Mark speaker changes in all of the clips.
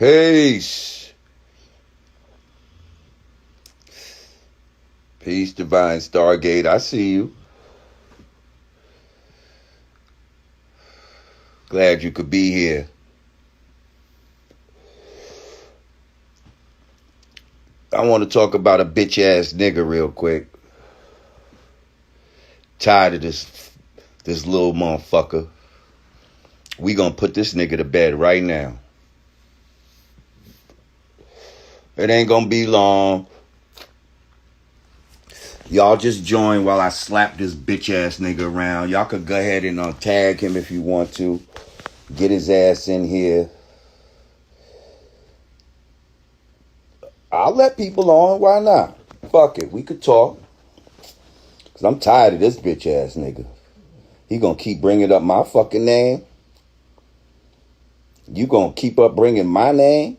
Speaker 1: Peace. Peace, Divine Stargate. I see you. Glad you could be here. I want to talk about a bitch ass nigga real quick. Tired of this little motherfucker. We gonna put this nigga to bed right now. It ain't gonna be long. Y'all just join while I slap this bitch ass nigga around. Y'all could go ahead and tag him if you want to. Get his ass in here. I'll let people on. Why not? Fuck it. We could talk. Because I'm tired of this bitch ass nigga. He gonna keep bringing up my fucking name. You gonna keep up bringing my name?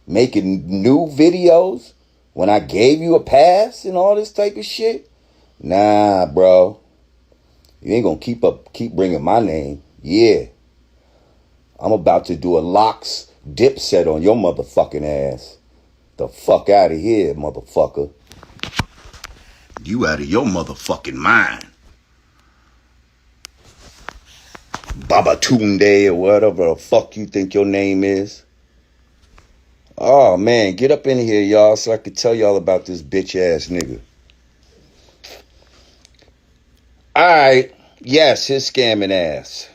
Speaker 1: Making new videos when I gave you a pass and all this type of shit? Nah, bro. You ain't gonna keep bringing my name. Yeah. I'm about to do a locks dip set on your motherfucking ass. The fuck out of here, motherfucker. You out of your motherfucking mind. Baba Tunde or whatever the fuck you think your name is. Oh, man, get up in here, y'all, so I can tell y'all about this bitch-ass nigga. All right. Yes, his scamming ass.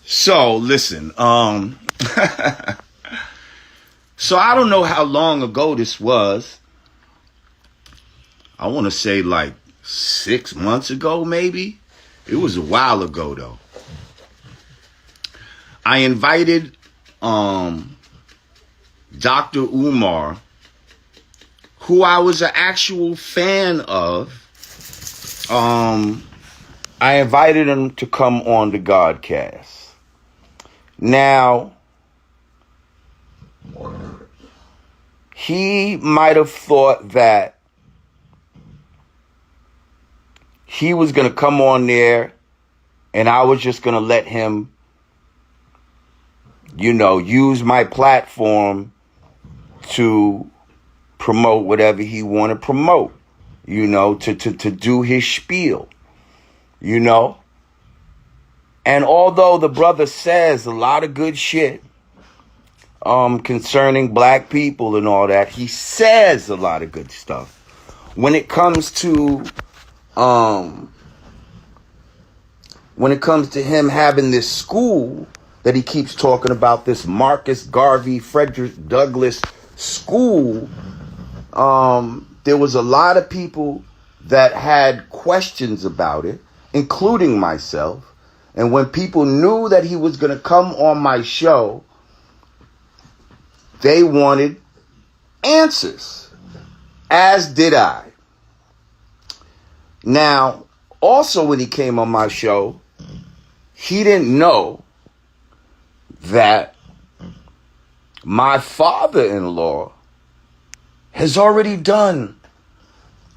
Speaker 1: So, listen, so I don't know how long ago this was. I want to say like 6 months ago, maybe. It was a while ago, though. I invited, Dr. Umar, who I was an actual fan of. I invited him to come on the Godcast. Now, he might have thought that he was going to come on there and I was just going to let him, use my platform to promote whatever he want to promote, to do his spiel, And although the brother says a lot of good shit concerning black people and all that, he says a lot of good stuff. When it comes to him having this school that he keeps talking about, this Marcus Garvey Frederick Douglass school, there was a lot of people that had questions about it, including myself. And when people knew that he was going to come on my show, they wanted answers, as did I. Now, also when he came on my show, he didn't know that my father-in-law has already done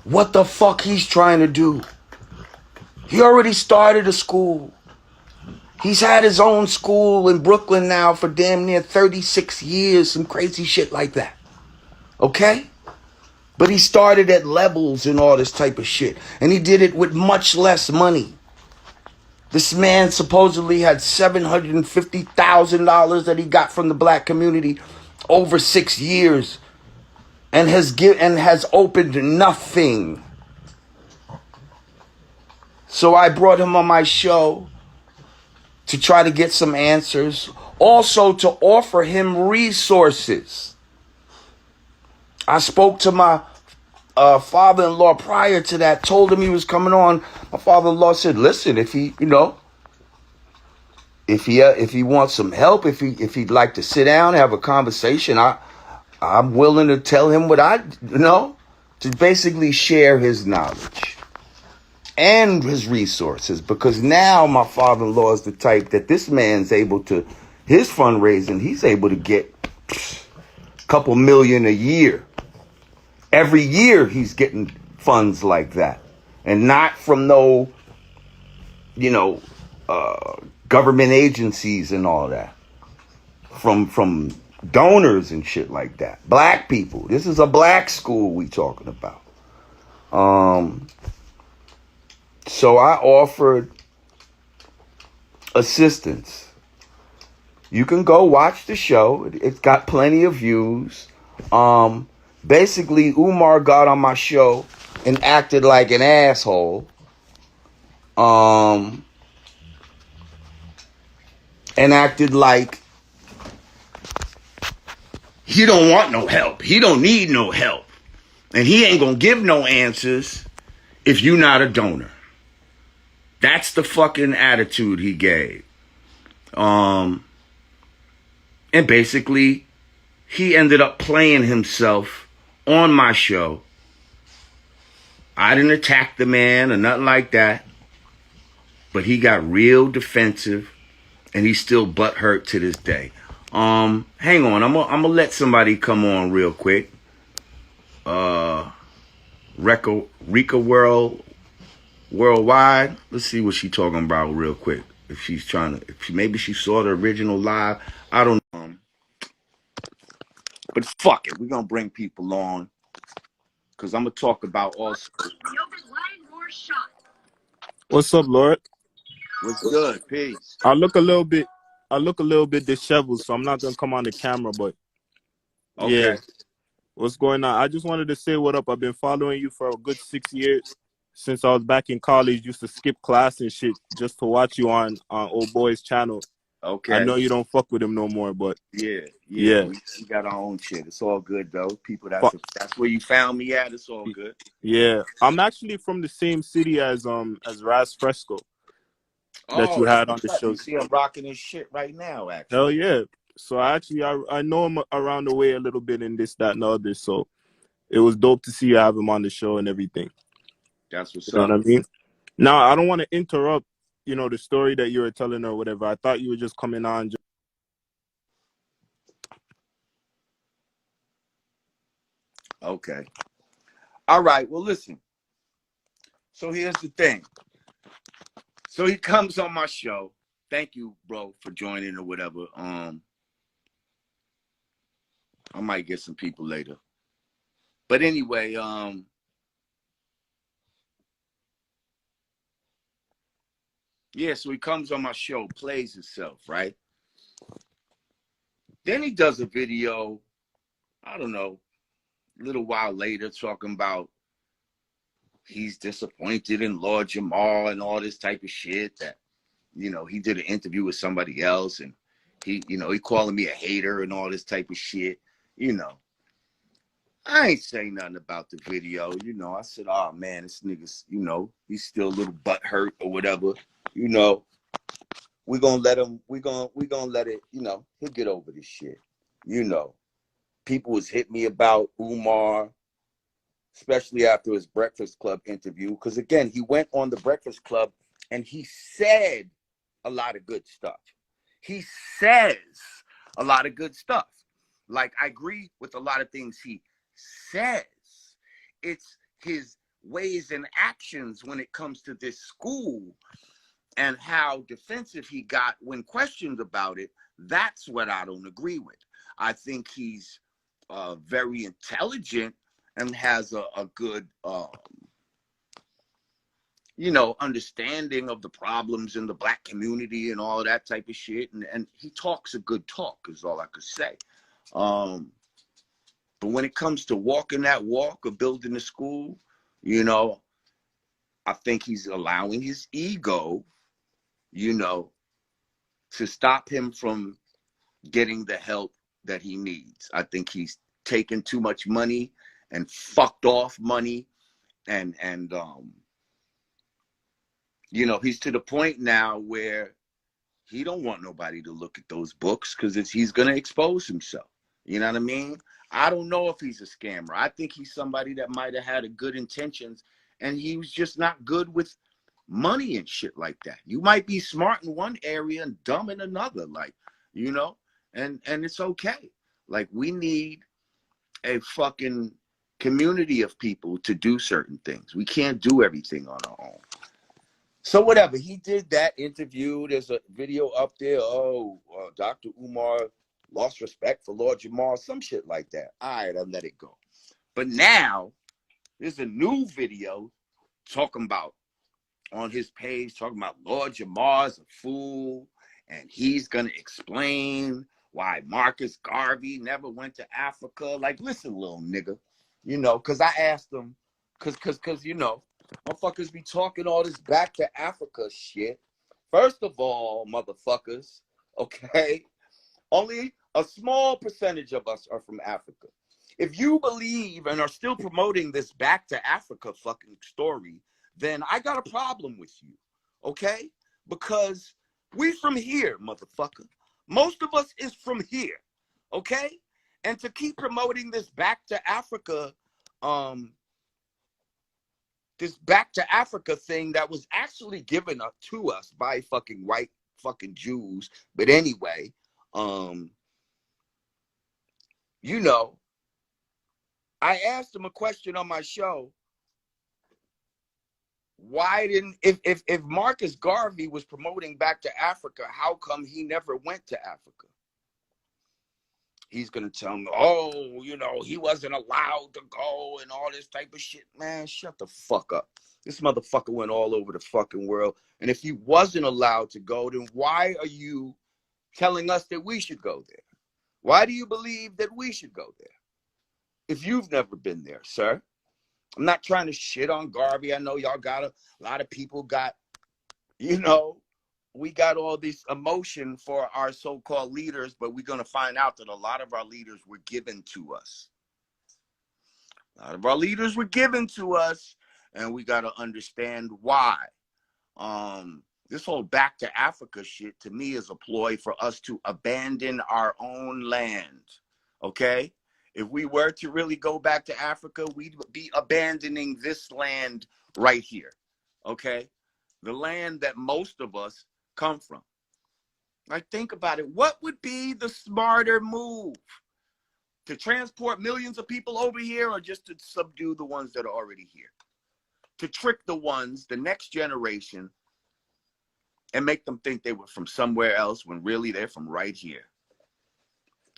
Speaker 1: what the fuck he's trying to do. He already started a school. He's had his own school in Brooklyn now for damn near 36 years, some crazy shit like that. Okay? But he started at levels and all this type of shit. And he did it with much less money. This man supposedly had $750,000 that he got from the black community over 6 years. And has opened nothing. So I brought him on my show to try to get some answers. Also to offer him resources. I spoke to my father-in-law prior to that, told him he was coming on. My father-in-law said, listen, if he wants some help, if he'd like to sit down and have a conversation, I'm willing to tell him what to basically share his knowledge and his resources, because now my father-in-law is the type that this man's able to, his fundraising, he's able to get a couple million a year. Every year he's getting funds like that. And not from no, government agencies and all that. from donors and shit like that. Black people. This is a black school we talking about. So I offered assistance. You can go watch the show. It's got plenty of views. Basically, Umar got on my show and acted like an asshole. And acted like he don't want no help. He don't need no help. And he ain't gonna give no answers if you not a donor. That's the fucking attitude he gave. And basically, he ended up playing himself on my show. I didn't attack the man or nothing like that. But he got real defensive, and he's still butthurt to this day. Hang on, I'm gonna let somebody come on real quick. Rika Worldwide. Let's see what she's talking about real quick. If she's trying to, maybe she saw the original live. I don't know. But fuck it, we're gonna bring people on because I'm gonna talk about also.
Speaker 2: What's up, Lord?
Speaker 1: What's good? Peace.
Speaker 2: I look a little bit disheveled, so I'm not gonna come on the camera, but
Speaker 1: okay.
Speaker 2: Yeah. What's going on? I just wanted to say what up. I've been following you for a good 6 years. Since I was back in college, used to skip class and shit just to watch you on old boy's channel.
Speaker 1: Okay.
Speaker 2: I know you don't fuck with him no more, but
Speaker 1: yeah. We got our own shit. It's all good though. People, that's where you found me at. It's all good.
Speaker 2: Yeah, I'm actually from the same city as Raz Fresco that you had on the show.
Speaker 1: You see, I'm rocking his shit right now. Actually,
Speaker 2: hell yeah. So I know him around the way a little bit in this, that, and the other. So it was dope to see you have him on the show and everything.
Speaker 1: That's what's
Speaker 2: up. You know what I mean? Now, I don't want to interrupt, the story that you were telling or whatever. I thought you were just coming on.
Speaker 1: Okay. All right. Well, listen. So here's the thing. So he comes on my show. Thank you, bro, for joining or whatever. I might get some people later. But anyway, yeah, so he comes on my show, plays himself, right? Then he does a video, I don't know, a little while later, talking about he's disappointed in Lord Jamar and all this type of shit that, he did an interview with somebody else and he calling me a hater and all this type of shit, I ain't saying nothing about the video, I said, oh man, this nigga's, he's still a little butthurt or whatever, we're gonna let him, we're gonna let it, he'll get over this shit. People was hitting me about Umar, especially after his Breakfast Club interview, because again, he went on the Breakfast Club and he said a lot of good stuff. He says a lot of good stuff. Like, I agree with a lot of things he says. It's his ways and actions when it comes to this school and how defensive he got when questioned about it. That's what I don't agree with. I think he's very intelligent and has a good, understanding of the problems in the black community and all of that type of shit. And he talks a good talk is all I could say. But when it comes to walking that walk of building a school, I think he's allowing his ego, to stop him from getting the help that he needs. I think he's taken too much money and fucked off money and he's to the point now where he don't want nobody to look at those books because he's going to expose himself. You know what I mean? I don't know if he's a scammer. I think he's somebody that might have had a good intentions and he was just not good with money and shit like that. You might be smart in one area and dumb in another, and it's okay. Like, we need a fucking community of people to do certain things. We can't do everything on our own. So whatever, he did that interview. There's a video up there. Dr. Umar lost respect for Lord Jamar, some shit like that. All right, I let it go. But now there's a new video talking about on his page, talking about Lord Jamar's a fool, and he's gonna explain why Marcus Garvey never went to Africa. Like, listen, little nigga, you know, because I asked him, because you know, motherfuckers be talking all this back to Africa shit. First of all, motherfuckers, okay, only a small percentage of us are from Africa. If you believe and are still promoting this back to Africa fucking story, then I got a problem with you, okay? Because we from here, motherfucker. Most of us is from here, okay? And to keep promoting this back to Africa, thing that was actually given up to us by fucking white fucking Jews. But anyway, you know, I asked him a question on my show. Why didn't, if Marcus Garvey was promoting back to Africa, how come he never went to Africa? He's gonna tell me, oh, you know, he wasn't allowed to go and all this type of shit. Man, shut the fuck up. This motherfucker went all over the fucking world. And if he wasn't allowed to go, then why are you telling us that we should go there? Why do you believe that we should go there if you've never been there, sir? I'm not trying to shit on Garvey. I know y'all got a lot of people got, you know, we got all this emotion for our so-called leaders, but we're going to find out that a lot of our leaders were given to us. A lot of our leaders were given to us, and we got to understand why. This whole back to Africa shit to me is a ploy for us to abandon our own land, okay? If we were to really go back to Africa, we'd be abandoning this land right here, okay? The land that most of us come from. Like, think about it. What would be the smarter move? To transport millions of people over here, or just to subdue the ones that are already here? To trick the ones, the next generation, and make them think they were from somewhere else when really they're from right here.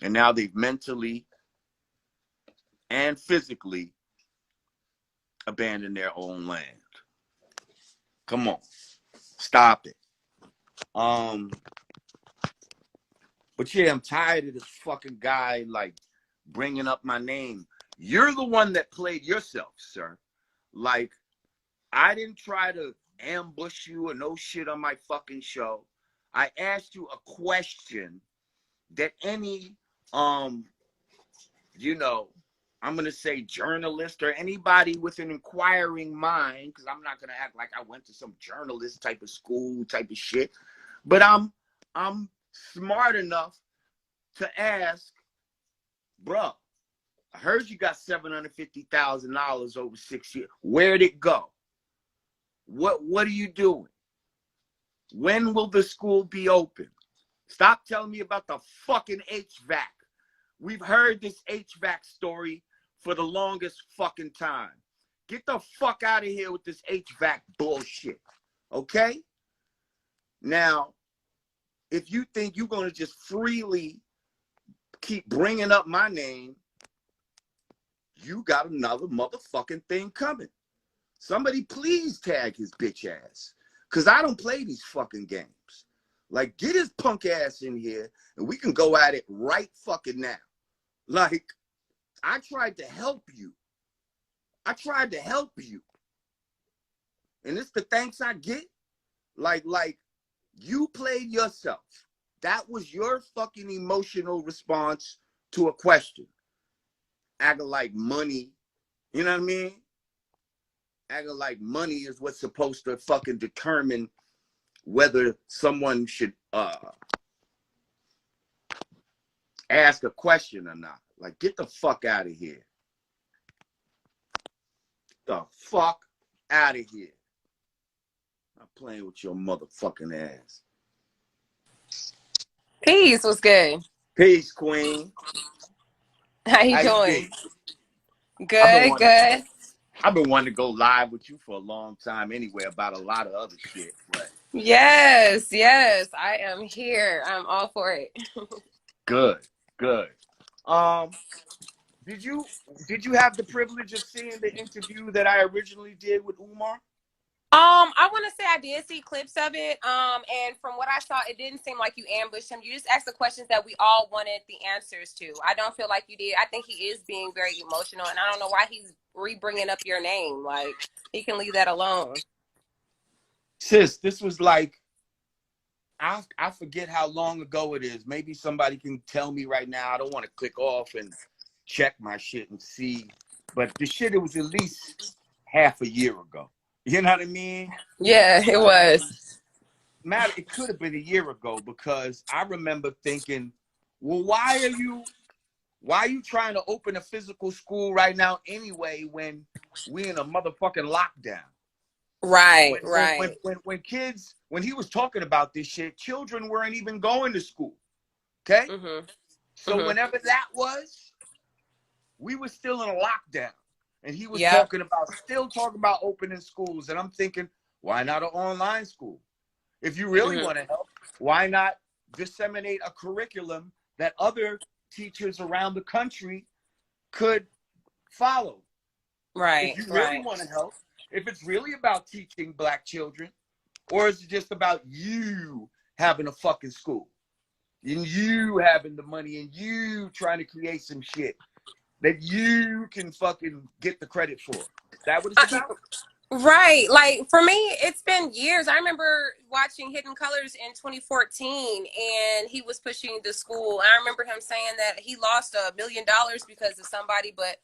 Speaker 1: And now they've mentally and physically abandoned their own land. Come on. Stop it. But yeah, I'm tired of this fucking guy, like, bringing up my name. You're the one that played yourself, sir. Like, I didn't try to ambush you or no shit on my fucking show. I asked you a question that any, you know, I'm going to say journalist or anybody with an inquiring mind, because I'm not going to act like I went to some journalist type of school type of shit, but I'm smart enough to ask, bro, I heard you got $750,000 over 6 years. Where'd it go? What are you doing? When will the school be open? Stop telling me about the fucking HVAC. We've heard this HVAC story for the longest fucking time. Get the fuck out of here with this HVAC bullshit, okay? Now, if you think you're going to just freely keep bringing up my name, you got another motherfucking thing coming. Somebody please tag his bitch ass, because I don't play these fucking games. Like, get his punk ass in here, and we can go at it right fucking now. Like, I tried to help you. I tried to help you. And it's the thanks I get. Like, you played yourself. That was your fucking emotional response to a question. Acting like money, you know what I mean? Acting like money is what's supposed to fucking determine whether someone should ask a question or not. Like, get the fuck out of here. The fuck out of here. I'm playing with your motherfucking ass.
Speaker 3: Peace, what's good?
Speaker 1: Peace, Queen.
Speaker 3: How you doing?
Speaker 1: Good.
Speaker 3: Good.
Speaker 1: I've been wanting to go live with you for a long time anyway about a lot of other shit. But
Speaker 3: Yes, I am here. I'm all for it.
Speaker 1: good. Good. Did you have the privilege of seeing the interview that I originally did with Umar?
Speaker 3: I want to say I did see clips of it. And from what I saw, it didn't seem like you ambushed him. You just asked the questions that we all wanted the answers to. I don't feel like you did. I think he is being very emotional, and I don't know why he's re-bringing up your name. Like, he can leave that alone.
Speaker 1: Sis, this was like, I forget how long ago it is. Maybe somebody can tell me right now. I don't want to click off and check my shit and see. But the shit, it was at least half a year ago. You know what I mean?
Speaker 3: Yeah, it was.
Speaker 1: Matter, it could have been a year ago, because I remember thinking, well, why are you trying to open a physical school right now anyway when we in a motherfucking lockdown?
Speaker 3: Right, right.
Speaker 1: When kids, when he was talking about this shit, children weren't even going to school. Okay?
Speaker 3: Mm-hmm.
Speaker 1: So
Speaker 3: Mm-hmm.
Speaker 1: whenever that was, we were still in a lockdown. And he was
Speaker 3: Yep.
Speaker 1: still talking about opening schools. And I'm thinking, why not an online school? If you really want to help, why not disseminate a curriculum that other teachers around the country could follow?
Speaker 3: Right,
Speaker 1: If you really
Speaker 3: right.
Speaker 1: want to help, if it's really about teaching black children, or is it just about you having a fucking school and you having the money and you trying to create some shit that you can fucking get the credit for? Is that what it's about?
Speaker 3: Right. Like, for me, it's been years. I remember watching Hidden Colors in 2014, and he was pushing the school. I remember him saying that he lost $1 million because of somebody. But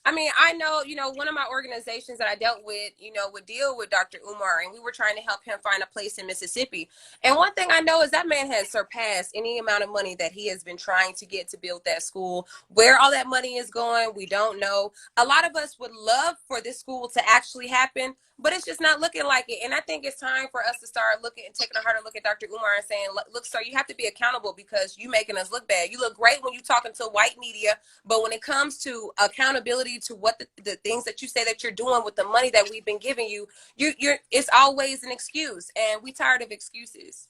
Speaker 3: I mean, I know, one of my organizations that I dealt with, would deal with Dr. Umar, and we were trying to help him find a place in Mississippi. And one thing I know is that man has surpassed any amount of money that he has been trying to get to build that school. Where all that money is going, we don't know. A lot of us would love for this school to actually happen, but it's just not looking like it. And I think it's time for us to start looking and taking a harder look at Dr. Umar and saying, look, sir, you have to be accountable because you making us look bad. You look great when you talking to white media, but when it comes to accountability to what the things that you say that you're doing with the money that we've been giving you, you're it's always an excuse. And we tired of excuses.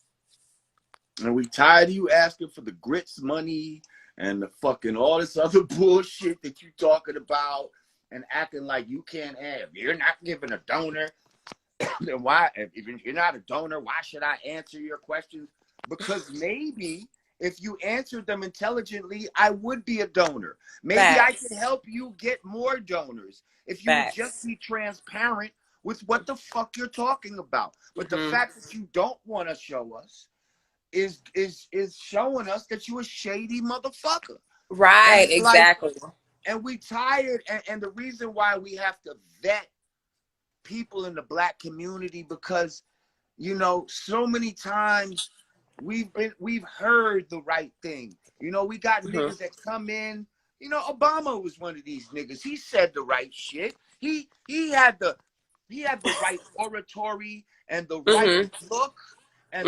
Speaker 1: And we tired of you asking for the grits money and the fucking all this other bullshit that you talking about and acting like you can't have. You're not giving a donor. Then why, if you're not a donor, why should I answer your questions? Because maybe if you answered them intelligently, I would be a donor. Maybe
Speaker 3: Facts.
Speaker 1: I can help you get more donors if you would just be transparent with what the fuck you're talking about. But the fact that you don't want to show us is showing us that you a shady motherfucker.
Speaker 3: Right, exactly.
Speaker 1: And we tired, and the reason why we have to vet people in the black community, because so many times we've heard the right thing. We got niggas that come in. Obama was one of these niggas. He said the right shit. He had the right oratory and the right look and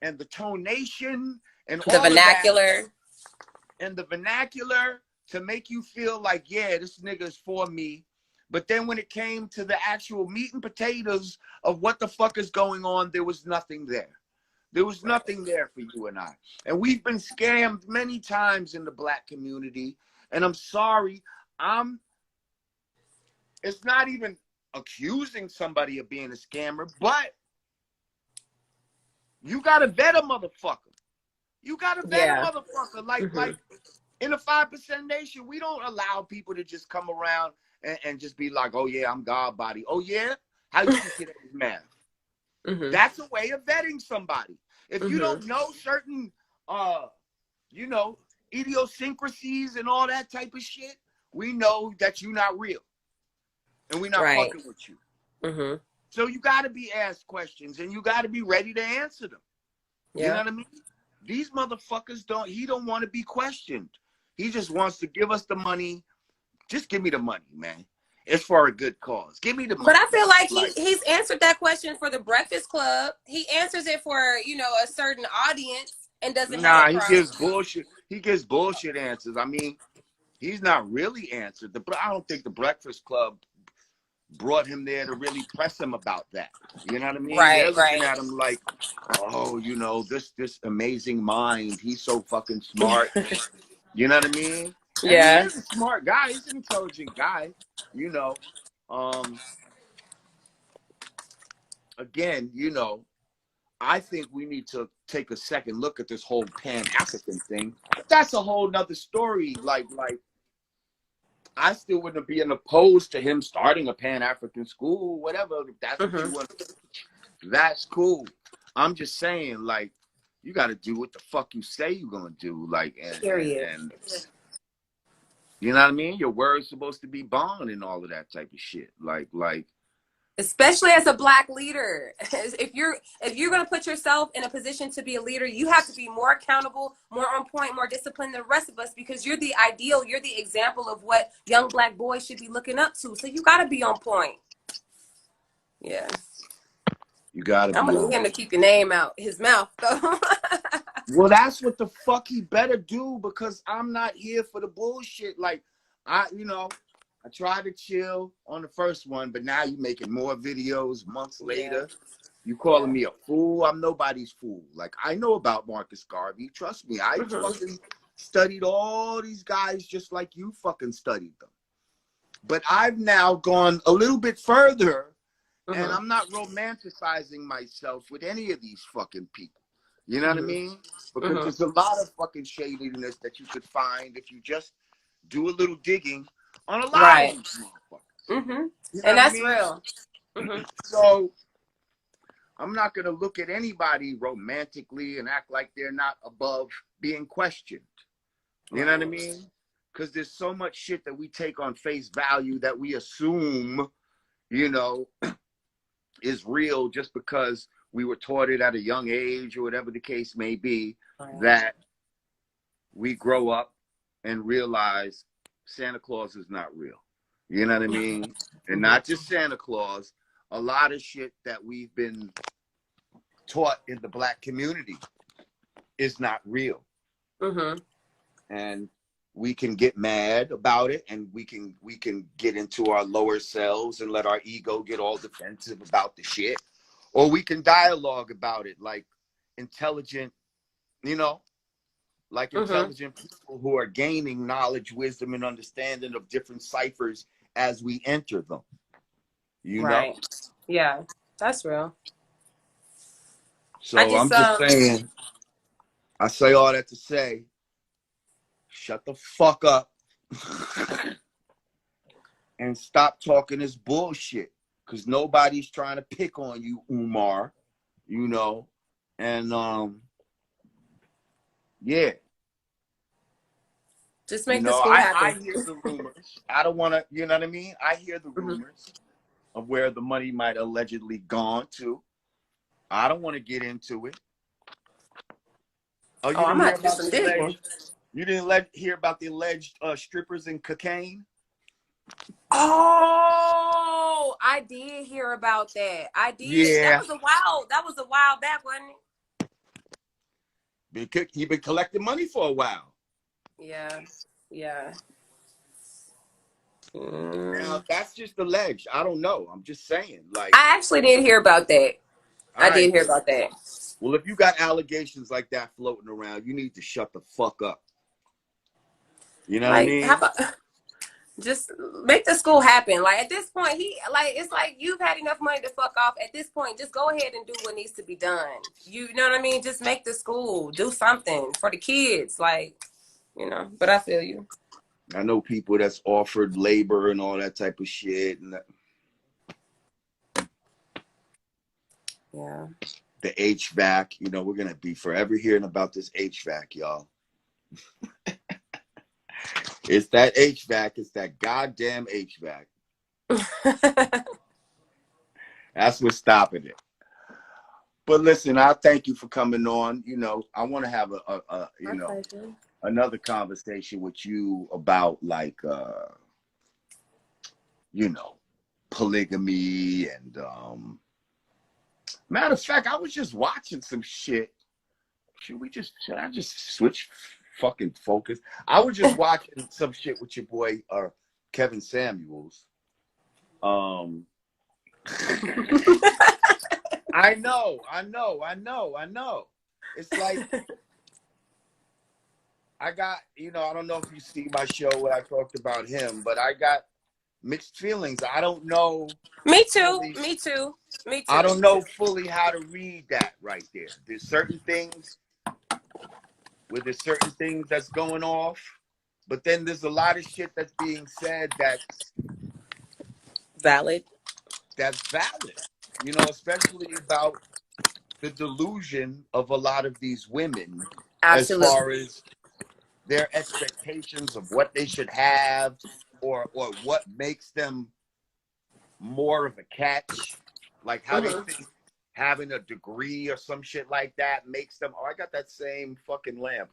Speaker 1: and the tonation and
Speaker 3: the
Speaker 1: all
Speaker 3: vernacular.
Speaker 1: of that, and the vernacular to make you feel like, yeah, this nigga is for me. But then when it came to the actual meat and potatoes of what the fuck is going on, there was nothing there. There was nothing there for you and I. And we've been scammed many times in the black community. And I'm sorry, it's not even accusing somebody of being a scammer, but you gotta vet a motherfucker. You gotta vet a motherfucker. Like in the 5% Nation, we don't allow people to just come around and just be like, oh yeah, I'm God body. Oh yeah? How you think it is math? That's a way of vetting somebody. If you don't know certain idiosyncrasies and all that type of shit, we know that you're not real. And we're not fucking with you. So you gotta be asked questions and you gotta be ready to answer them. You know what I mean? These motherfuckers don't want to be questioned. He just wants to give us the money. Just give me the money, man. It's for a good cause. Give me the money.
Speaker 3: But I feel like he's answered that question for the Breakfast Club. He answers it for, a certain audience and doesn't have a problem.
Speaker 1: He gives bullshit. He gives bullshit answers. I mean, he's not really answered. I don't think the Breakfast Club brought him there to really press him about that. You know what I mean? They're
Speaker 3: Right,
Speaker 1: looking
Speaker 3: right.
Speaker 1: at him like, oh, you know, this amazing mind. He's so fucking smart. You know what I mean? And he
Speaker 3: Yeah.
Speaker 1: is a smart guy. He's an intelligent guy. You know, again, you know, I think we need to take a second look at this whole Pan-African thing. But that's a whole nother story. Like I still wouldn't be opposed to him starting a Pan-African school, whatever. If that's what you want, that's cool. I'm just saying, like, you got to do what the fuck you say you're gonna do. Like, and you know what I mean? Your word's supposed to be bond and all of that type of shit. Like.
Speaker 3: Especially as a Black leader, if you're going to put yourself in a position to be a leader, you have to be more accountable, more on point, more disciplined than the rest of us, because you're the ideal, you're the example of what young Black boys should be looking up to. So you got to be on point. Yeah,
Speaker 1: You got to be
Speaker 3: I'm gonna need him to keep your name out his mouth though.
Speaker 1: Well, that's what the fuck he better do, because I'm not here for the bullshit. Like, you know, I tried to chill on the first one, but now you making more videos months later. You calling me a fool? I'm nobody's fool. Like, I know about Marcus Garvey. Trust me. I fucking studied all these guys just like you fucking studied them. But I've now gone a little bit further, and I'm not romanticizing myself with any of these fucking people. You know what I mean? Because there's a lot of fucking shadiness that you could find if you just do a little digging on a lot of these motherfuckers. You know
Speaker 3: And that's
Speaker 1: what I mean?
Speaker 3: real.
Speaker 1: So I'm not going to look at anybody romantically and act like they're not above being questioned. You know what I mean? Because there's so much shit that we take on face value that we assume, you know, is real just because we were taught it at a young age or whatever the case may be, that we grow up and realize Santa Claus is not real. You know what I mean? And not just Santa Claus, a lot of shit that we've been taught in the Black community is not real. And we can get mad about it, and we can get into our lower selves and let our ego get all defensive about the shit. Or we can dialogue about it like intelligent, you know, like intelligent people who are gaining knowledge, wisdom, and understanding of different ciphers as we enter them. You know?
Speaker 3: Yeah, that's real.
Speaker 1: So I'm just saying, I say all that to say, shut the fuck up and stop talking this bullshit, because nobody's trying to pick on you, Umar, you know, and yeah.
Speaker 3: Just make the school happen.
Speaker 1: I hear the rumors. I don't want to, you know what I mean? I hear the rumors of where the money might allegedly gone to. I don't want to get into it. Oh, you didn't hear about the alleged, you didn't hear about the alleged strippers and cocaine?
Speaker 3: Oh, I did hear about that. I did.
Speaker 1: Yeah.
Speaker 3: That was a while back, wasn't
Speaker 1: it? He been collecting money for a while.
Speaker 3: Yeah.
Speaker 1: Now, that's just alleged. I don't know. I'm just saying. Like,
Speaker 3: I actually did hear about that. I did hear about that.
Speaker 1: Well, if you got allegations like that floating around, you need to shut the fuck up. You know what I mean?
Speaker 3: How about, just make the school happen. Like, at this point, it's like you've had enough money to fuck off. At this point, just go ahead and do what needs to be done. You know what I mean? Just make the school, do something for the kids. Like, you know, but I feel you.
Speaker 1: I know people that's offered labor and all that type of shit. And
Speaker 3: yeah.
Speaker 1: The HVAC, you know, we're going to be forever hearing about this HVAC, y'all. It's that HVAC. It's that goddamn HVAC. That's what's stopping it. But listen, I thank you for coming on. You know, I want to have another conversation with you about, like, you know, polygamy and matter of fact, I was just watching some shit. Should I just switch fucking focus? I was just watching some shit with your boy Kevin Samuels. Um, I know. It's like I got, I don't know if you see my show where I talked about him, but I got mixed feelings. I don't know
Speaker 3: Me too.
Speaker 1: fully.
Speaker 3: Me too. Me
Speaker 1: I
Speaker 3: too.
Speaker 1: don't know fully how to read that right there. There's certain things that's going off, but then there's a lot of shit that's being said
Speaker 3: Valid.
Speaker 1: that's valid. Especially about the delusion of a lot of these women as
Speaker 3: Absolutely.
Speaker 1: far as their expectations of what they should have or what makes them more of a catch, like how they think having a degree or some shit like that makes them. Oh, I got that same fucking lamp.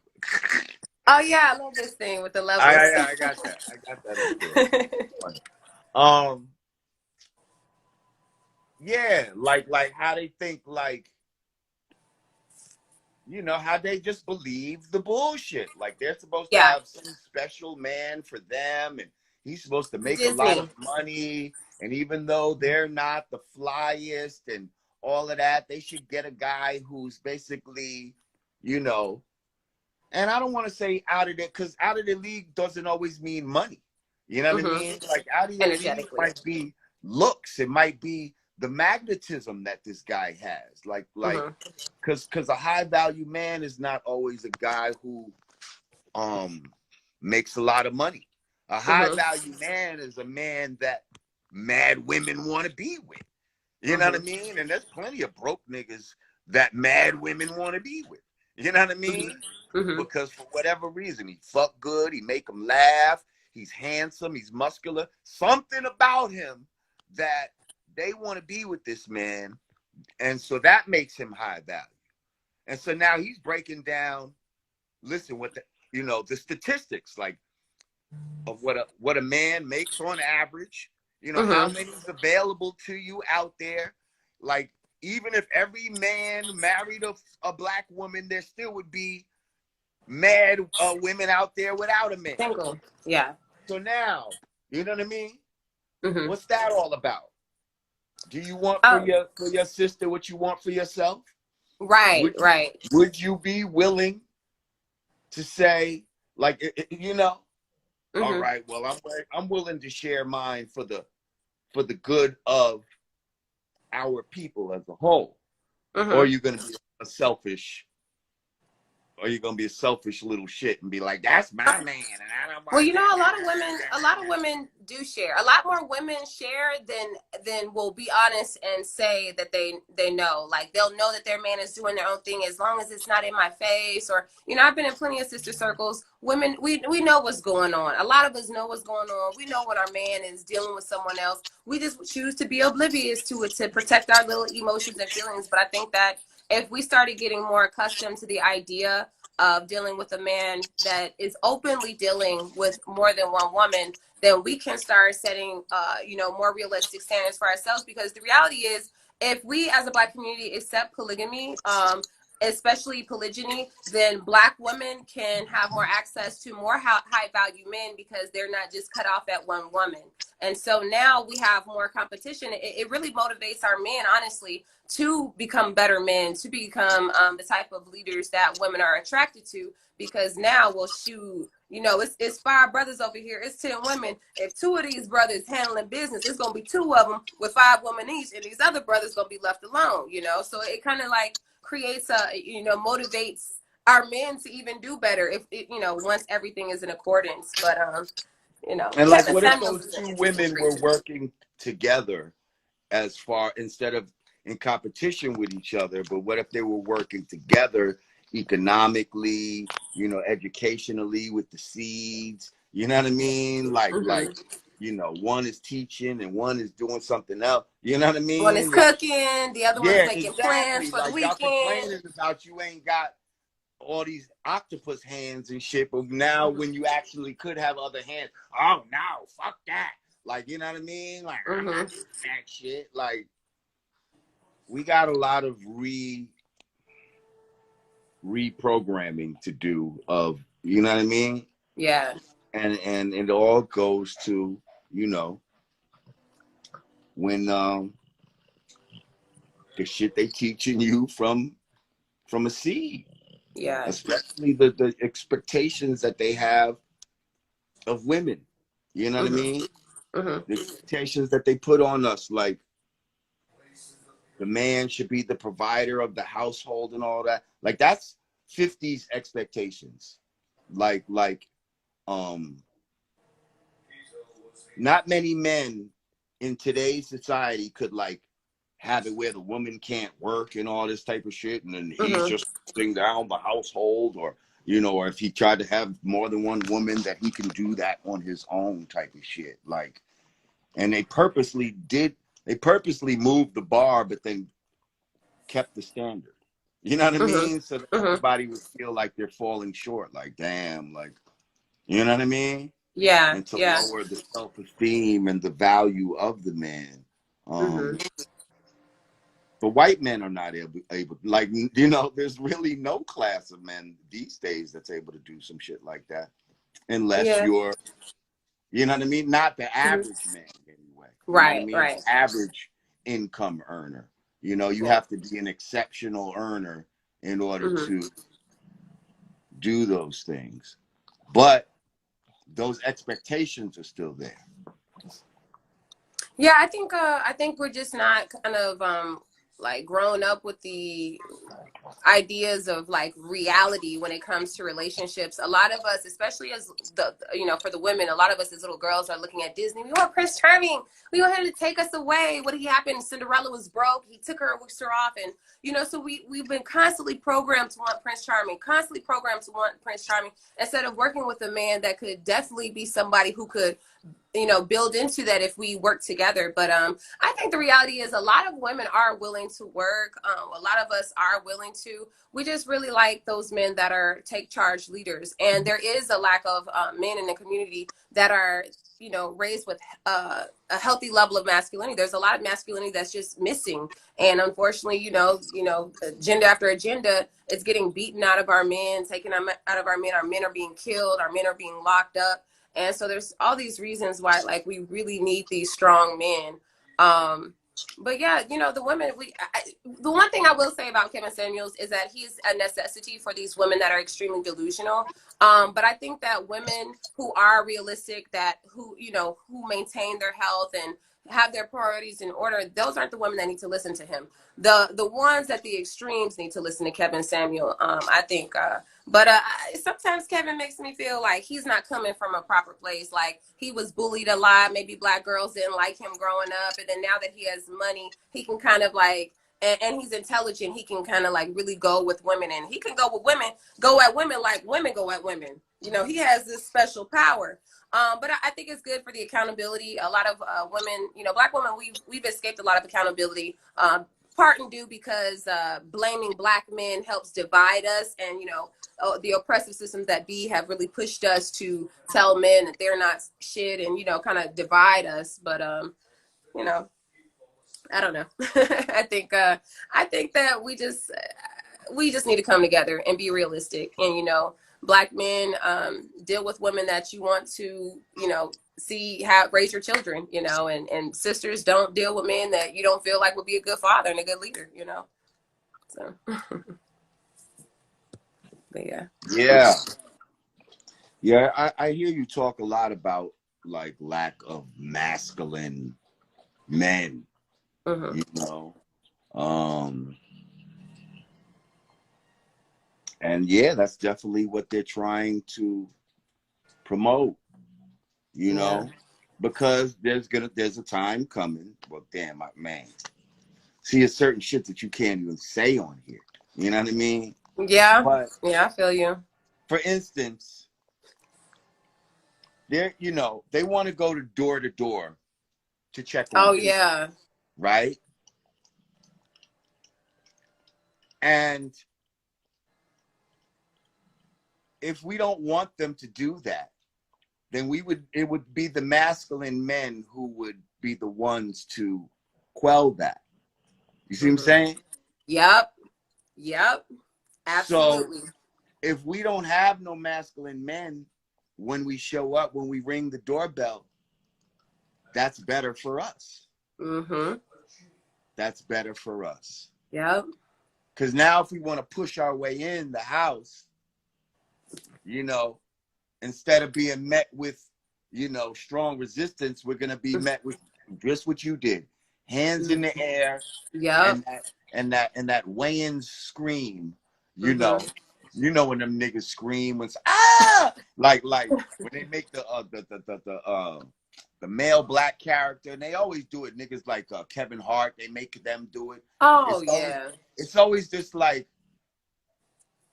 Speaker 3: Oh yeah, I love this thing with the levels.
Speaker 1: I got that. I got that up there. Yeah, like how they think, like, how they just believe the bullshit. Like they're supposed to
Speaker 3: Yeah.
Speaker 1: have some special man for them, and he's supposed to make a lot
Speaker 3: Disney.
Speaker 1: of money. And even though they're not the flyest and all of that, they should get a guy who's basically, and I don't want to say out of it, because out of the league doesn't always mean money. You know what I mean? Like out of your league
Speaker 3: Energetically.
Speaker 1: might be looks. It might be the magnetism that this guy has. Like because a high value man is not always a guy who makes a lot of money. A high value man is a man that mad women want to be with. You know what I mean? And there's plenty of broke niggas that mad women want to be with. You know what I mean? Because for whatever reason, he fuck good, he make them laugh, he's handsome, he's muscular. Something about him that they want to be with this man. And so that makes him high value. And so now he's breaking down, listen, what the statistics, like, of what a man makes on average, how many is available to you out there. Like, even if every man married a black woman, there still would be mad women out there without a man.
Speaker 3: Single. Yeah.
Speaker 1: So now, you know what I mean? What's that all about? Do you want for your sister what you want for yourself?
Speaker 3: Right.
Speaker 1: Would you be willing to say, like, all right, well, I'm willing to share mine for the good of our people as a whole? Or are you gonna be a selfish? Or are you gonna be a selfish little shit and be like, that's my man, and I don't want.
Speaker 3: Well, a lot of women do share. A lot more women share than will be honest and say that they know. Like they'll know that their man is doing their own thing as long as it's not in my face. Or I've been in plenty of sister circles. Women, we know what's going on. A lot of us know what's going on. We know when our man is dealing with someone else. We just choose to be oblivious to it to protect our little emotions and feelings. But I think that if we started getting more accustomed to the idea of dealing with a man that is openly dealing with more than one woman, then we can start setting, more realistic standards for ourselves. Because the reality is, if we as a Black community accept polygamy, especially polygyny, then Black women can have more access to more high value men because they're not just cut off at one woman. And so now we have more competition. It really motivates our men, honestly, to become better men, to become the type of leaders that women are attracted to. Because now, well, shoot, it's 5 brothers over here, it's 10 women. If 2 of these brothers handling business, it's gonna be 2 of them with 5 women each, and these other brothers gonna be left alone. So it kind of like creates motivates our men to even do better if once everything is in accordance. But
Speaker 1: And like,
Speaker 3: Kevin
Speaker 1: what if
Speaker 3: Samuels
Speaker 1: those
Speaker 3: is an
Speaker 1: 2
Speaker 3: interesting
Speaker 1: women were
Speaker 3: creature.
Speaker 1: working together instead of in competition with each other, but what if they were working together economically, educationally with the seeds, you know what I mean? Like, one is teaching and one is doing something else, you know what I
Speaker 3: One is
Speaker 1: mean? Like,
Speaker 3: cooking, the other one's
Speaker 1: yeah,
Speaker 3: making plans
Speaker 1: exactly.
Speaker 3: for the
Speaker 1: Like, y'all
Speaker 3: weekend.
Speaker 1: complaining about you ain't got all these octopus hands and shit, but now when you actually could have other hands, oh no, fuck that. Like, you know what I mean? Like, I'm not doing that shit. Like, we got a lot of reprogramming to do of, you know what I mean?
Speaker 3: Yeah.
Speaker 1: And it all goes to, when the shit they teaching you from a seed,
Speaker 3: Yeah.
Speaker 1: especially the expectations that they have of women. You know what I mean? The expectations that they put on us, like the man should be the provider of the household and all that. Like that's 50s expectations. Like not many men in today's society could like have it where the woman can't work and all this type of shit, and then he's just holding down the household, or or if he tried to have more than one woman, that he can do that on his own type of shit. Like, and they purposely moved the bar, but then kept the standard. You know what I mean? So that everybody would feel like they're falling short. Like, damn, like, you know what I mean?
Speaker 3: Yeah.
Speaker 1: And to
Speaker 3: Yeah.
Speaker 1: lower the self-esteem and the value of the man. But white men are not able, like, there's really no class of men these days that's able to do some shit like that. Unless
Speaker 3: Yeah.
Speaker 1: you're, you know what I mean? Not the average man, anyway. You know what I
Speaker 3: Right.
Speaker 1: mean?
Speaker 3: Right.
Speaker 1: The average income earner. You have to be an exceptional earner in order to do those things. But those expectations are still there.
Speaker 3: Yeah, I think we're just not kind of like grown up with the ideas of like reality when it comes to relationships. A lot of us, especially as for the women, a lot of us as little girls are looking at Disney. We want Prince Charming. We want him to take us away. What happened? Cinderella was broke. He took her, whisked her off, and so we've been constantly programmed to want Prince Charming, instead of working with a man that could definitely be somebody who could build into that if we work together. But I think the reality is a lot of women are willing to work. A lot of us are willing to. We just really like those men that are take charge leaders. And there is a lack of men in the community that are raised with a healthy level of masculinity. There's a lot of masculinity that's just missing, and unfortunately, agenda after agenda is getting beaten out of our men, taken out of our men. Our men are being killed. Our men are being locked up. And so there's all these reasons why, like, we really need these strong men. But yeah, the women, the one thing I will say about Kevin Samuels is that he's a necessity for these women that are extremely delusional. But I think that women who are realistic, who maintain their health and have their priorities in order, those aren't the women that need to listen to him. The ones at the extremes need to listen to Kevin Samuel, I think. But sometimes Kevin makes me feel like he's not coming from a proper place. Like, he was bullied a lot. Maybe black girls didn't like him growing up. And then now that he has money, he can kind of like, and he's intelligent, he can kind of like really go with women. And he can go at women like women go at women. He has this special power. But I think it's good for the accountability. A lot of women, black women, we've escaped a lot of accountability. Part and due because blaming black men helps divide us, and the oppressive systems that have really pushed us to tell men that they're not shit and kind of divide us. But I don't know. I think that we just need to come together and be realistic, and black men deal with women that you want to see raise your children, and sisters don't deal with men that you don't feel like would be a good father and a good leader, so but
Speaker 1: I hear you talk a lot about like lack of masculine men. And yeah, that's definitely what they're trying to promote, because there's a time coming. Well, damn, man. See, there's certain shit that you can't even say on here. You know what I mean?
Speaker 3: Yeah.
Speaker 1: But
Speaker 3: yeah, I feel you.
Speaker 1: For instance, they want to go to door to check on people,
Speaker 3: yeah.
Speaker 1: right? And if we don't want them to do that, then it would be the masculine men who would be the ones to quell that. You see what I'm saying?
Speaker 3: Yep. Absolutely.
Speaker 1: So if we don't have no masculine men when we show up, when we ring the doorbell, that's better for us.
Speaker 3: Mm-hmm.
Speaker 4: That's better for us.
Speaker 3: Yep.
Speaker 4: Because now if we want to push our way in the house, you know, instead of being met with, you know, strong resistance, we're going to be met with just what you did. Hands in the air.
Speaker 3: Yep.
Speaker 4: And that weighing scream, you know.
Speaker 3: Mm-hmm.
Speaker 4: You know when them niggas scream when ah, like when they make the male black character, and they always do it. Niggas like Kevin Hart, they make them do it.
Speaker 3: Oh yeah.
Speaker 4: It's always just like,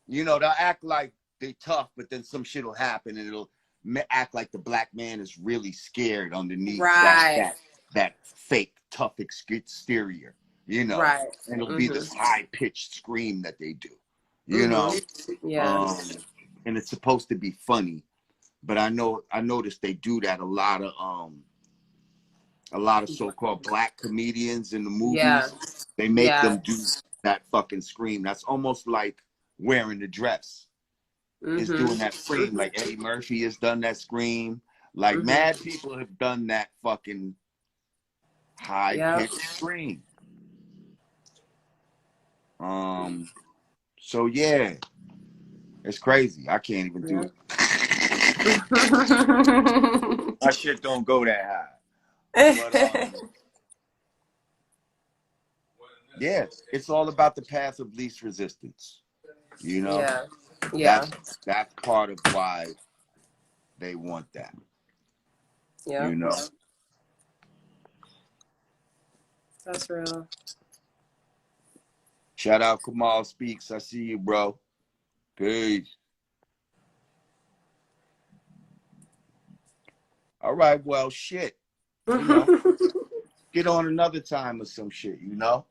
Speaker 4: you know, they'll act like they tough, but then some shit will happen, and it'll act like the black man is really scared underneath
Speaker 3: Right.
Speaker 4: that fake tough exterior, you know.
Speaker 3: Right.
Speaker 4: And it'll be
Speaker 3: Mm-hmm.
Speaker 4: this high pitched scream that they do, you know.
Speaker 3: Yeah.
Speaker 4: And it's supposed to be funny, but I noticed they do that a lot of so-called black comedians in the movies.
Speaker 3: Yeah.
Speaker 4: They make them do that fucking scream. That's almost like wearing the dress. Is doing that scream. Like Eddie Murphy has done that scream. Like mad people have done that fucking high-pitched scream. So yeah, it's crazy. I can't even do it. My shit don't go that high. But, yeah, it's all about the path of least resistance. You know?
Speaker 3: Yeah. Yeah.
Speaker 4: That's part of why they want that.
Speaker 3: Yeah.
Speaker 4: You know?
Speaker 3: That's real.
Speaker 4: Shout out Kamal Speaks. I see you, bro. Peace. All right, well, shit. You know, get on another time or some shit, you know?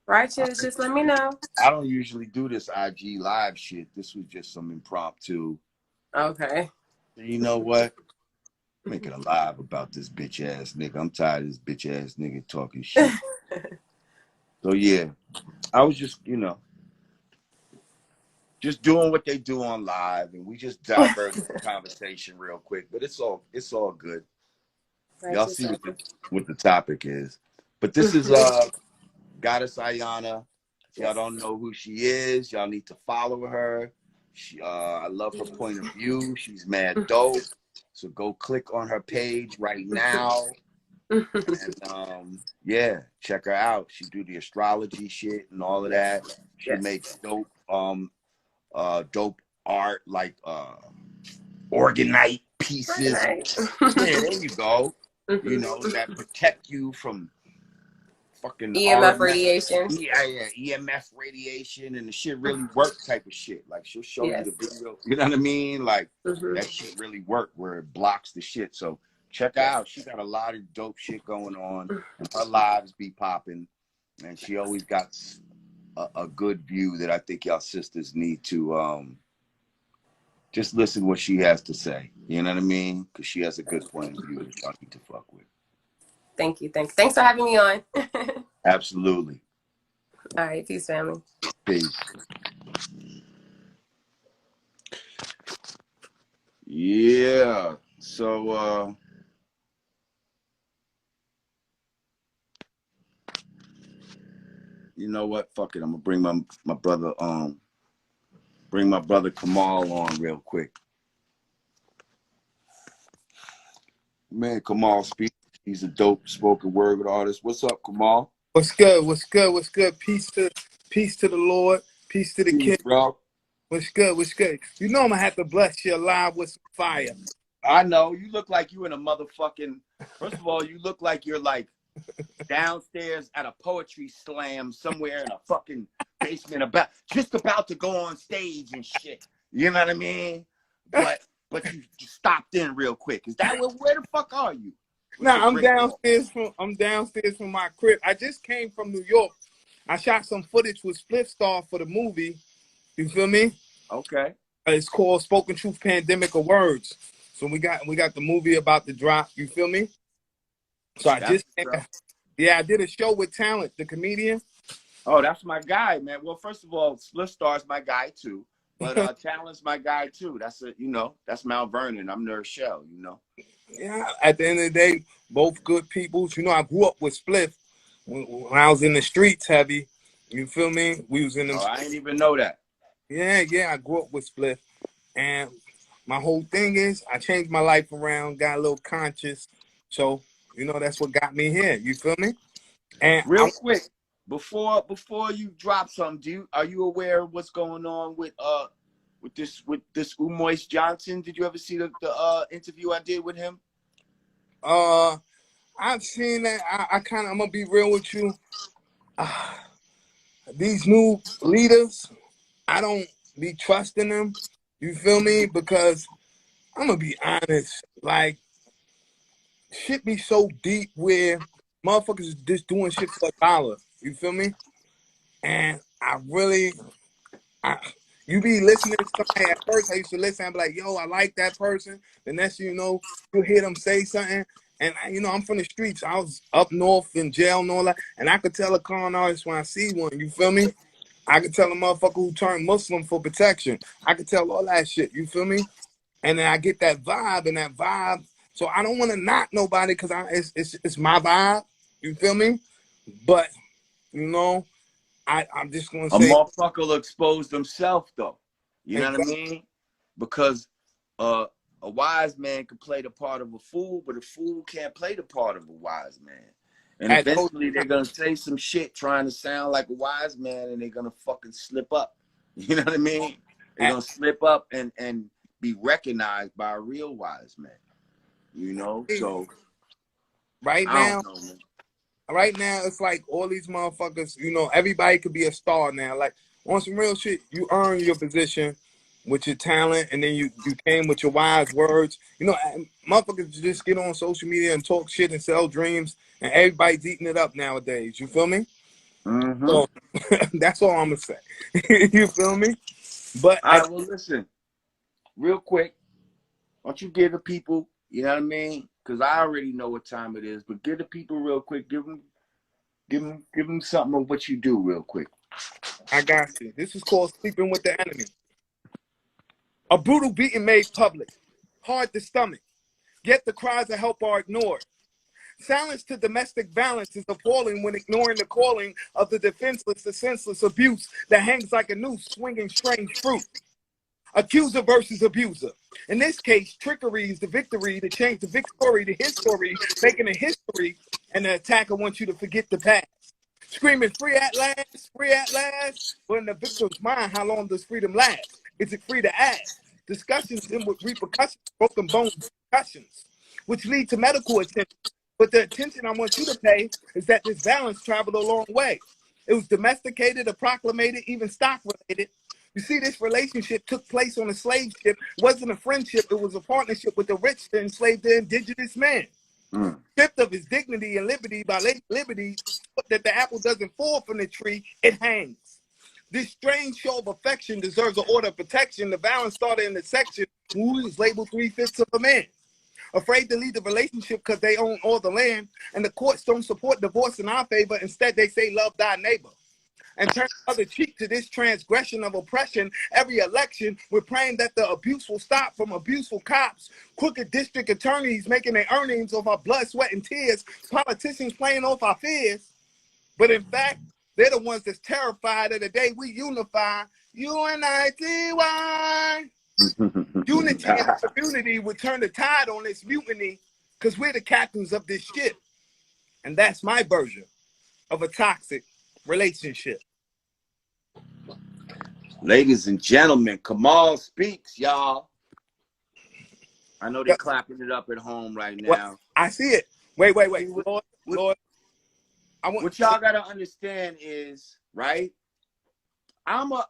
Speaker 3: Righteous, just let me know.
Speaker 4: I don't usually do this IG live shit. This was just some impromptu.
Speaker 3: Okay.
Speaker 4: You know what? Making a live about this bitch ass nigga. I'm tired of this bitch ass nigga talking shit. So yeah, I was just, you know, just doing what they do on live, and we just diverted the conversation real quick. But it's all good. Y'all see what the topic is. But this is Goddess Ayana. If y'all don't know who she is, y'all need to follow her. I love her point of view. She's mad dope. So go click on her page right now. And yeah, check her out. She do the astrology shit and all of that. She makes dope dope art, like organite pieces. Yeah, there you go. You know, that protect you from fucking
Speaker 3: EMF radiation.
Speaker 4: Yeah, EMF radiation, and the shit really work type of shit. Like she'll show you the video. You know what I mean? Like that shit really work where it blocks the shit. So check her out. She got a lot of dope shit going on, and her lives be popping, and she always got a good view that I think y'all sisters need to just listen to what she has to say. You know what I mean? Because she has a good point of view that y'all need to fuck with.
Speaker 3: Thank you. Thanks for having me on.
Speaker 4: Absolutely.
Speaker 3: All right. Peace, family.
Speaker 4: Peace. Yeah. So, you know what? Fuck it. I'm gonna bring my brother Kamal on real quick. Man, Kamal speaks. He's a dope spoken word artist. What's up, Kamal?
Speaker 5: What's good? What's good? What's good? Peace to the Lord. Peace to the King.
Speaker 4: Bro.
Speaker 5: What's good? What's good? You know I'm gonna have to bless you alive with some fire.
Speaker 4: I know. You look like you in a motherfucking. First of all, you look like you're like downstairs at a poetry slam somewhere in a fucking basement, just about to go on stage and shit. You know what I mean? But you just stopped in real quick. Is that where the fuck are you?
Speaker 5: Nah, I'm downstairs from my crib. I just came from New York. I shot some footage with Split Star for the movie. You feel me?
Speaker 4: Okay.
Speaker 5: It's called Spoken Truth Pandemic of Words. So we got the movie about to drop. You feel me? So I did a show with Talent, the comedian.
Speaker 4: Oh, that's my guy, man. Well, first of all, Split Star's my guy too, but Talent's my guy too. That's Mount Vernon. I'm Nurse Shell, you know.
Speaker 5: Yeah, at the end of the day, both good peoples. You know, I grew up with Spliff when I was in the streets heavy. You feel me? We was in them.
Speaker 4: Oh, I didn't even know that.
Speaker 5: Yeah, I grew up with Spliff. And my whole thing is I changed my life around, got a little conscious. So, you know, that's what got me here. You feel me? And
Speaker 4: Real quick, before you drop something, are you aware of what's going on with this Umar Johnson? Did you ever see the interview I did with him?
Speaker 5: I've seen that. I'm gonna be real with you. These new leaders, I don't be trusting them. You feel me? Because I'm gonna be honest, like shit be so deep where motherfuckers is just doing shit for $1. You feel me? And you be listening to somebody at first. I used to listen. I'd be like, yo, I like that person. The next thing you know, you hear them say something. And you know, I'm from the streets. I was up north in jail and all that. And I could tell a con artist when I see one. You feel me? I could tell a motherfucker who turned Muslim for protection. I could tell all that shit. You feel me? And then I get that vibe and that vibe. So I don't want to knock nobody because it's my vibe. You feel me? But you know, I'm just gonna
Speaker 4: A
Speaker 5: say
Speaker 4: motherfucker will expose themselves though. You know
Speaker 5: exactly.
Speaker 4: what I mean? Because a wise man can play the part of a fool, but a fool can't play the part of a wise man. And
Speaker 5: At those
Speaker 4: eventually they're gonna say some shit trying to sound like a wise man, and they're gonna fucking slip up. You know what I mean? They're gonna slip up and be recognized by a real wise man. You know, so
Speaker 5: right
Speaker 4: I
Speaker 5: now.
Speaker 4: don't know, man.
Speaker 5: Right now, it's like all these motherfuckers, you know, everybody could be a star now. Like, on some real shit, you earn your position with your talent, and then you came with your wise words. You know, motherfuckers just get on social media and talk shit and sell dreams, and everybody's eating it up nowadays. You feel me?
Speaker 4: Mm-hmm.
Speaker 5: So, that's all I'm going to say. You feel me? But
Speaker 4: All right, well, listen, real quick, why don't you give the people, you know what I mean? Because I already know what time it is, but give the people real quick, give them something of what you do real quick.
Speaker 5: I got you. This is called Sleeping with the Enemy. A brutal beating made public, hard to stomach, yet the cries of help are ignored. Silence to domestic violence is appalling when ignoring the calling of the defenseless, the senseless abuse that hangs like a noose swinging strange fruit. Accuser versus abuser. In this case, trickery is the victory to change the victory to his story, making a history, and the attacker wants you to forget the past. Screaming free at last, free at last. But in the victim's mind, how long does freedom last? Is it free to ask? Discussions end with repercussions, broken bones, concussions, which lead to medical attention. But the attention I want you to pay is that this balance traveled a long way. It was domesticated, or proclamated, even stock related. You see, this relationship took place on a slave ship. It wasn't a friendship, it was a partnership with the rich to enslave the indigenous man. Stripped of his dignity and liberty by late liberty, that the apple doesn't fall from the tree, it hangs. This strange show of affection deserves an order of protection. The balance started in the section who was labeled 3/5 of a man. Afraid to leave the relationship because they own all the land, and the courts don't support divorce in our favor. Instead, they say love thy neighbor. And turn the other cheek to this transgression of oppression. Every election, we're praying that the abuse will stop from abuseful cops, crooked district attorneys making their earnings off our blood, sweat, and tears, politicians playing off our fears. But in fact, they're the ones that's terrified of the day we unify. UNITY. Unity and community would turn the tide on this mutiny because we're the captains of this ship. And that's my version of a toxic relationship.
Speaker 4: Ladies and gentlemen, Kamal speaks, y'all. I know they're clapping it up at home right now.
Speaker 5: Well, I see it. Wait. Lord.
Speaker 4: What y'all gotta understand is, right? I'm a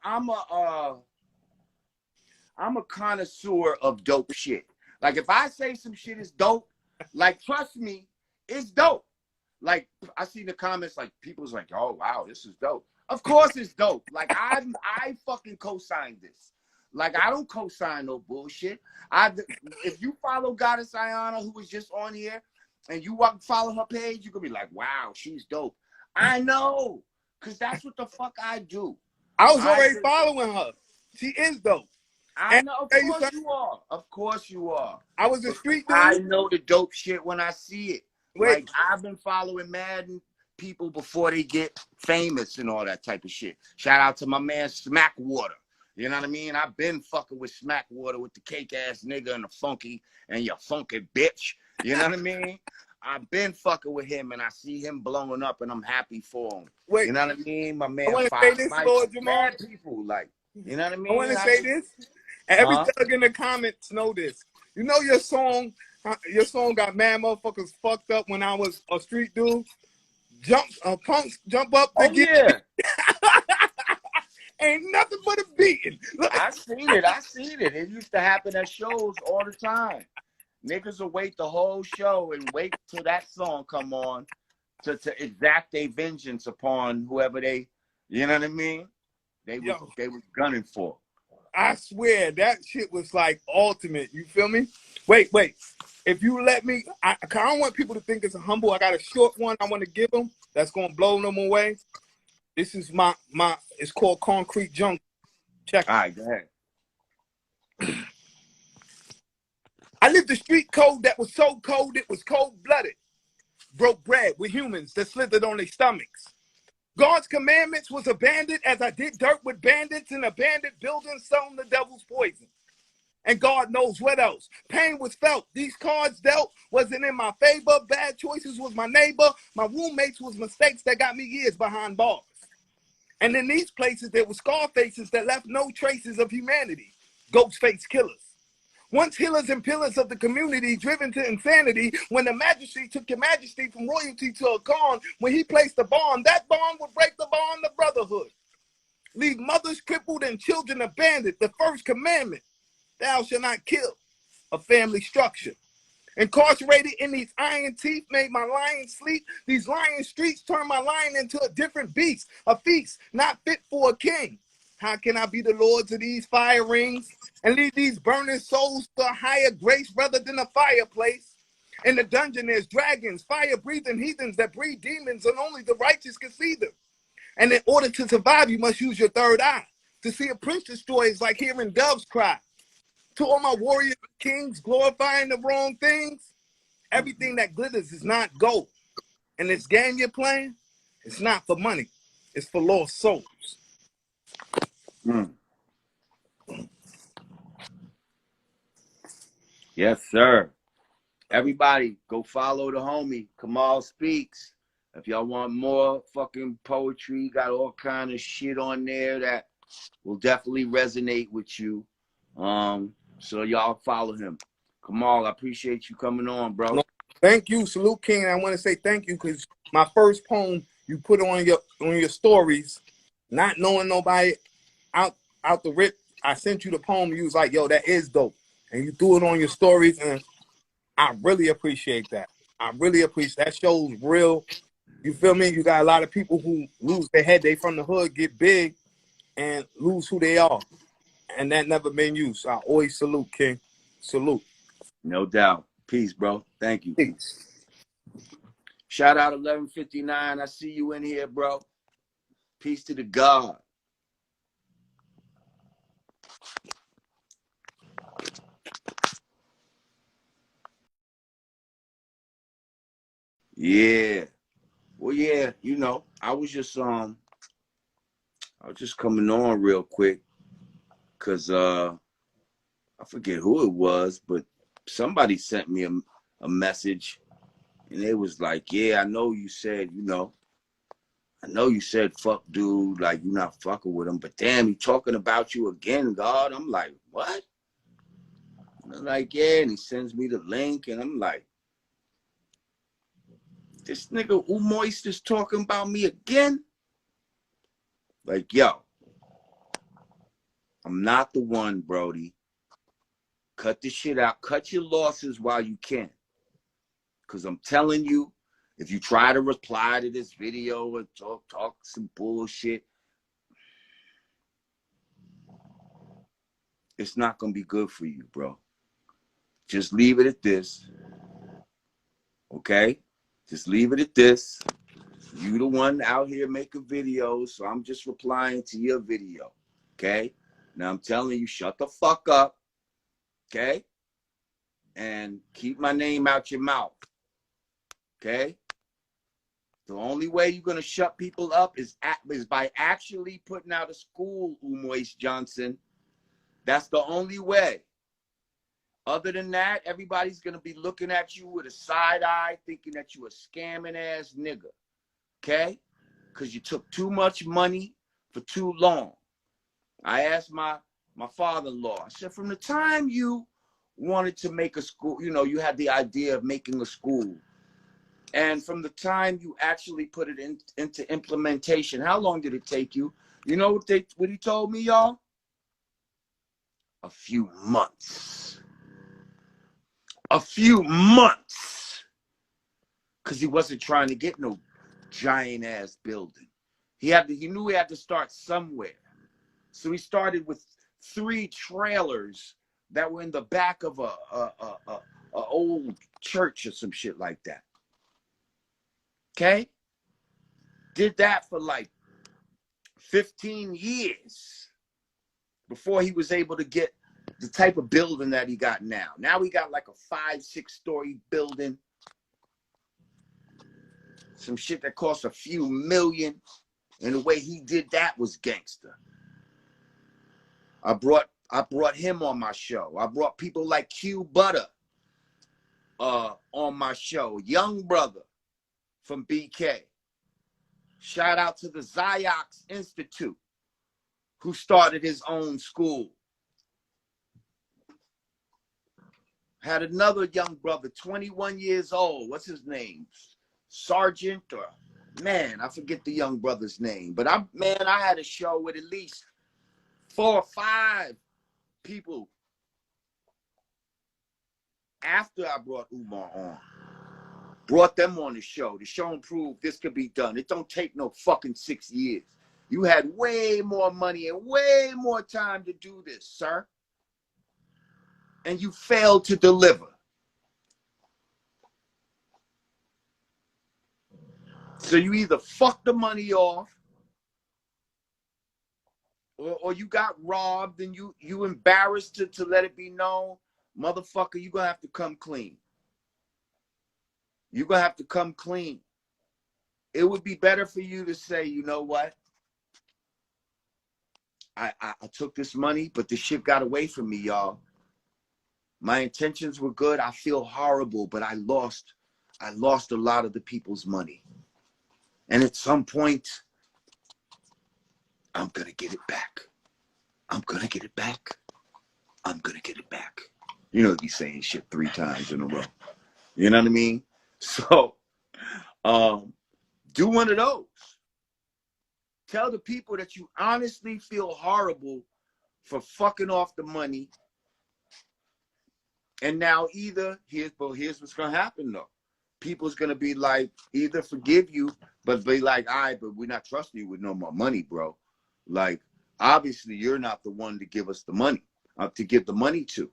Speaker 4: connoisseur of dope shit. Like if I say some shit is dope, like trust me, it's dope. Like I see the comments, like people's like, oh wow, this is dope. Of course it's dope. Like I fucking co-signed this. Like I don't co-sign no bullshit. If you follow Goddess Ayana, who was just on here, and you follow her page, you could be like, wow, she's dope. I know, because that's what the fuck I do.
Speaker 5: I was already following her. She is dope.
Speaker 1: I
Speaker 5: And
Speaker 1: know, of
Speaker 5: I'll tell you
Speaker 1: course
Speaker 5: something,
Speaker 1: you are. Of course you are.
Speaker 5: I was a
Speaker 1: Because
Speaker 5: street
Speaker 1: I
Speaker 5: dude.
Speaker 1: know the dope shit when I see it.
Speaker 5: Wait,
Speaker 1: Like, I've been following Madden people before they get famous and all that type of shit. Shout out to my man Smackwater. You know what I mean? I've been fucking with Smackwater with the cake ass nigga and the funky and your funky bitch. You know what I mean? I've been fucking with him and I see him blowing up and I'm happy for him.
Speaker 5: wait.
Speaker 1: You know what I mean? My
Speaker 5: I
Speaker 1: man
Speaker 5: want to say
Speaker 1: Five
Speaker 5: this,
Speaker 1: Mike,
Speaker 5: Lord Jamar.
Speaker 1: mad people, like, you know what I
Speaker 5: I want
Speaker 1: mean?
Speaker 5: to say this. And every
Speaker 1: Huh?
Speaker 5: thug in the comments know this. You know your song got mad motherfuckers fucked up when I was a street dude. Punks jump up to
Speaker 1: Oh
Speaker 5: get
Speaker 1: yeah.
Speaker 5: ain't nothing but a beating. Look,
Speaker 1: I seen it. I seen it. It used to happen at shows all the time. Niggas will wait the whole show and wait till that song come on to exact their vengeance upon whoever they, you know what I mean? They was
Speaker 5: yo,
Speaker 1: gunning for.
Speaker 5: I swear that shit was like ultimate. You feel me? Wait. If you let me, I don't want people to think it's a humble. I got a short one I want to give them that's gonna blow them away. This is my it's called Concrete Jungle. Check it.
Speaker 1: All right, go ahead.
Speaker 5: I lived the street code that was so cold it was cold-blooded. Broke bread with humans that slithered on their stomachs. God's commandments was abandoned as I did dirt with bandits in abandoned buildings selling the devil's poison. And God knows what else. Pain was felt. These cards dealt wasn't in my favor. Bad choices was my neighbor. My roommates was mistakes that got me years behind bars. And in these places, there were scar faces that left no traces of humanity. Ghost face killers. Once healers and pillars of the community, driven to insanity, when the majesty took your majesty from royalty to a Khan, when he placed a bond, that bond would break the bond of brotherhood. Leave mothers crippled and children abandoned. The first commandment, thou shalt not kill, a family structure. Incarcerated in these iron teeth made my lion sleep. These lion streets turned my lion into a different beast, a feast not fit for a king. How can I be the lords of these fire rings and lead these burning souls to a higher grace rather than a fireplace? In the dungeon, there's dragons, fire-breathing heathens that breed demons, and only the righteous can see them. And in order to survive, you must use your third eye. To see a prince destroy is like hearing doves cry. To all my warrior kings glorifying the wrong things, everything that glitters is not gold. And this game you're playing, it's not for money. It's for lost souls.
Speaker 1: Mm. Yes, sir. Everybody, go follow the homie, Kamal Speaks. If y'all want more fucking poetry, got all kind of shit on there that will definitely resonate with you. So y'all follow him. Kamal, I appreciate you coming on, bro.
Speaker 5: No, thank you, Salute King. I want to say thank you because my first poem you put on your stories, not knowing nobody out the rip. I sent you the poem. You was like, yo, that is dope. And you threw it on your stories, and I really appreciate that. I really appreciate that. Shows real. You feel me? You got a lot of people who lose their head. They from the hood, get big, and lose who they are. And that never been you. So I always salute, King. Salute.
Speaker 1: No doubt. Peace, bro. Thank you.
Speaker 5: Peace.
Speaker 1: Shout out 1159. I see you in here, bro. Peace to the God. Yeah. Well, yeah, you know, I was just coming on real quick because I forget who it was, but somebody sent me a message and they was like, yeah, I know you said fuck dude, like you're not fucking with him, but damn, he talking about you again, God. I'm like, what? And I'm like, yeah, and he sends me the link and I'm like, this nigga Umar is talking about me again? Like, yo, I'm not the one, Brody. Cut this shit out. Cut your losses while you can. Because I'm telling you, if you try to reply to this video and talk some bullshit, it's not going to be good for you, bro. Just leave it at this. Okay? Just leave it at this. You the one out here making videos, so I'm just replying to your video. Okay?
Speaker 4: Now I'm telling you, shut the fuck up, okay? And keep my name out your mouth, okay? The only way you're gonna shut people up is by actually putting out a school, Umar Johnson. That's the only way. Other than that, everybody's gonna be looking at you with a side eye, thinking that you a scamming ass nigga, okay? Because you took too much money for too long. I asked my father-in-law, I said, from the time you wanted to make a school, you know, you had the idea of making a school, and from the time you actually put it into implementation, how long did it take you? You know what he told me, y'all? A few months. A few months. Because he wasn't trying to get no giant ass building. He knew he had to start somewhere. So he started with 3 trailers that were in the back of a old church or some shit like that. Okay? Did that for like 15 years before he was able to get the type of building that he got now. Now we got like a 5-6 story building. Some shit that cost a few million. And the way he did that was gangster. I brought him on my show. I brought people like Q Butter on my show. Young brother from BK. Shout out to the Ziox Institute, who started his own school. Had another young brother, 21 years old. What's his name? Sergeant or, man, I forget the young brother's name. But I had a show with at least 4 or 5 people after I brought Umar on. Brought them on the show to show and prove this could be done. It don't take no fucking 6 years. You had way more money and way more time to do this, sir. And you failed to deliver. So you either fucked the money off, or you got robbed and you embarrassed to let it be known. Motherfucker, you're gonna have to come clean. You're gonna have to come clean. It would be better for you to say, you know what? I took this money, but the shit got away from me, y'all. My intentions were good. I feel horrible, but I lost a lot of the people's money. And at some point, I'm gonna get it back. I'm gonna get it back. I'm gonna get it back. You know, he's saying shit 3 times in a row. You know what I mean? So, do one of those. Tell the people that you honestly feel horrible for fucking off the money. And now here's what's going to happen though. People's going to be like, either forgive you, but be like, all right, but we're not trusting you with no more money, bro. Like, obviously you're not the one to give us the money, to give the money to.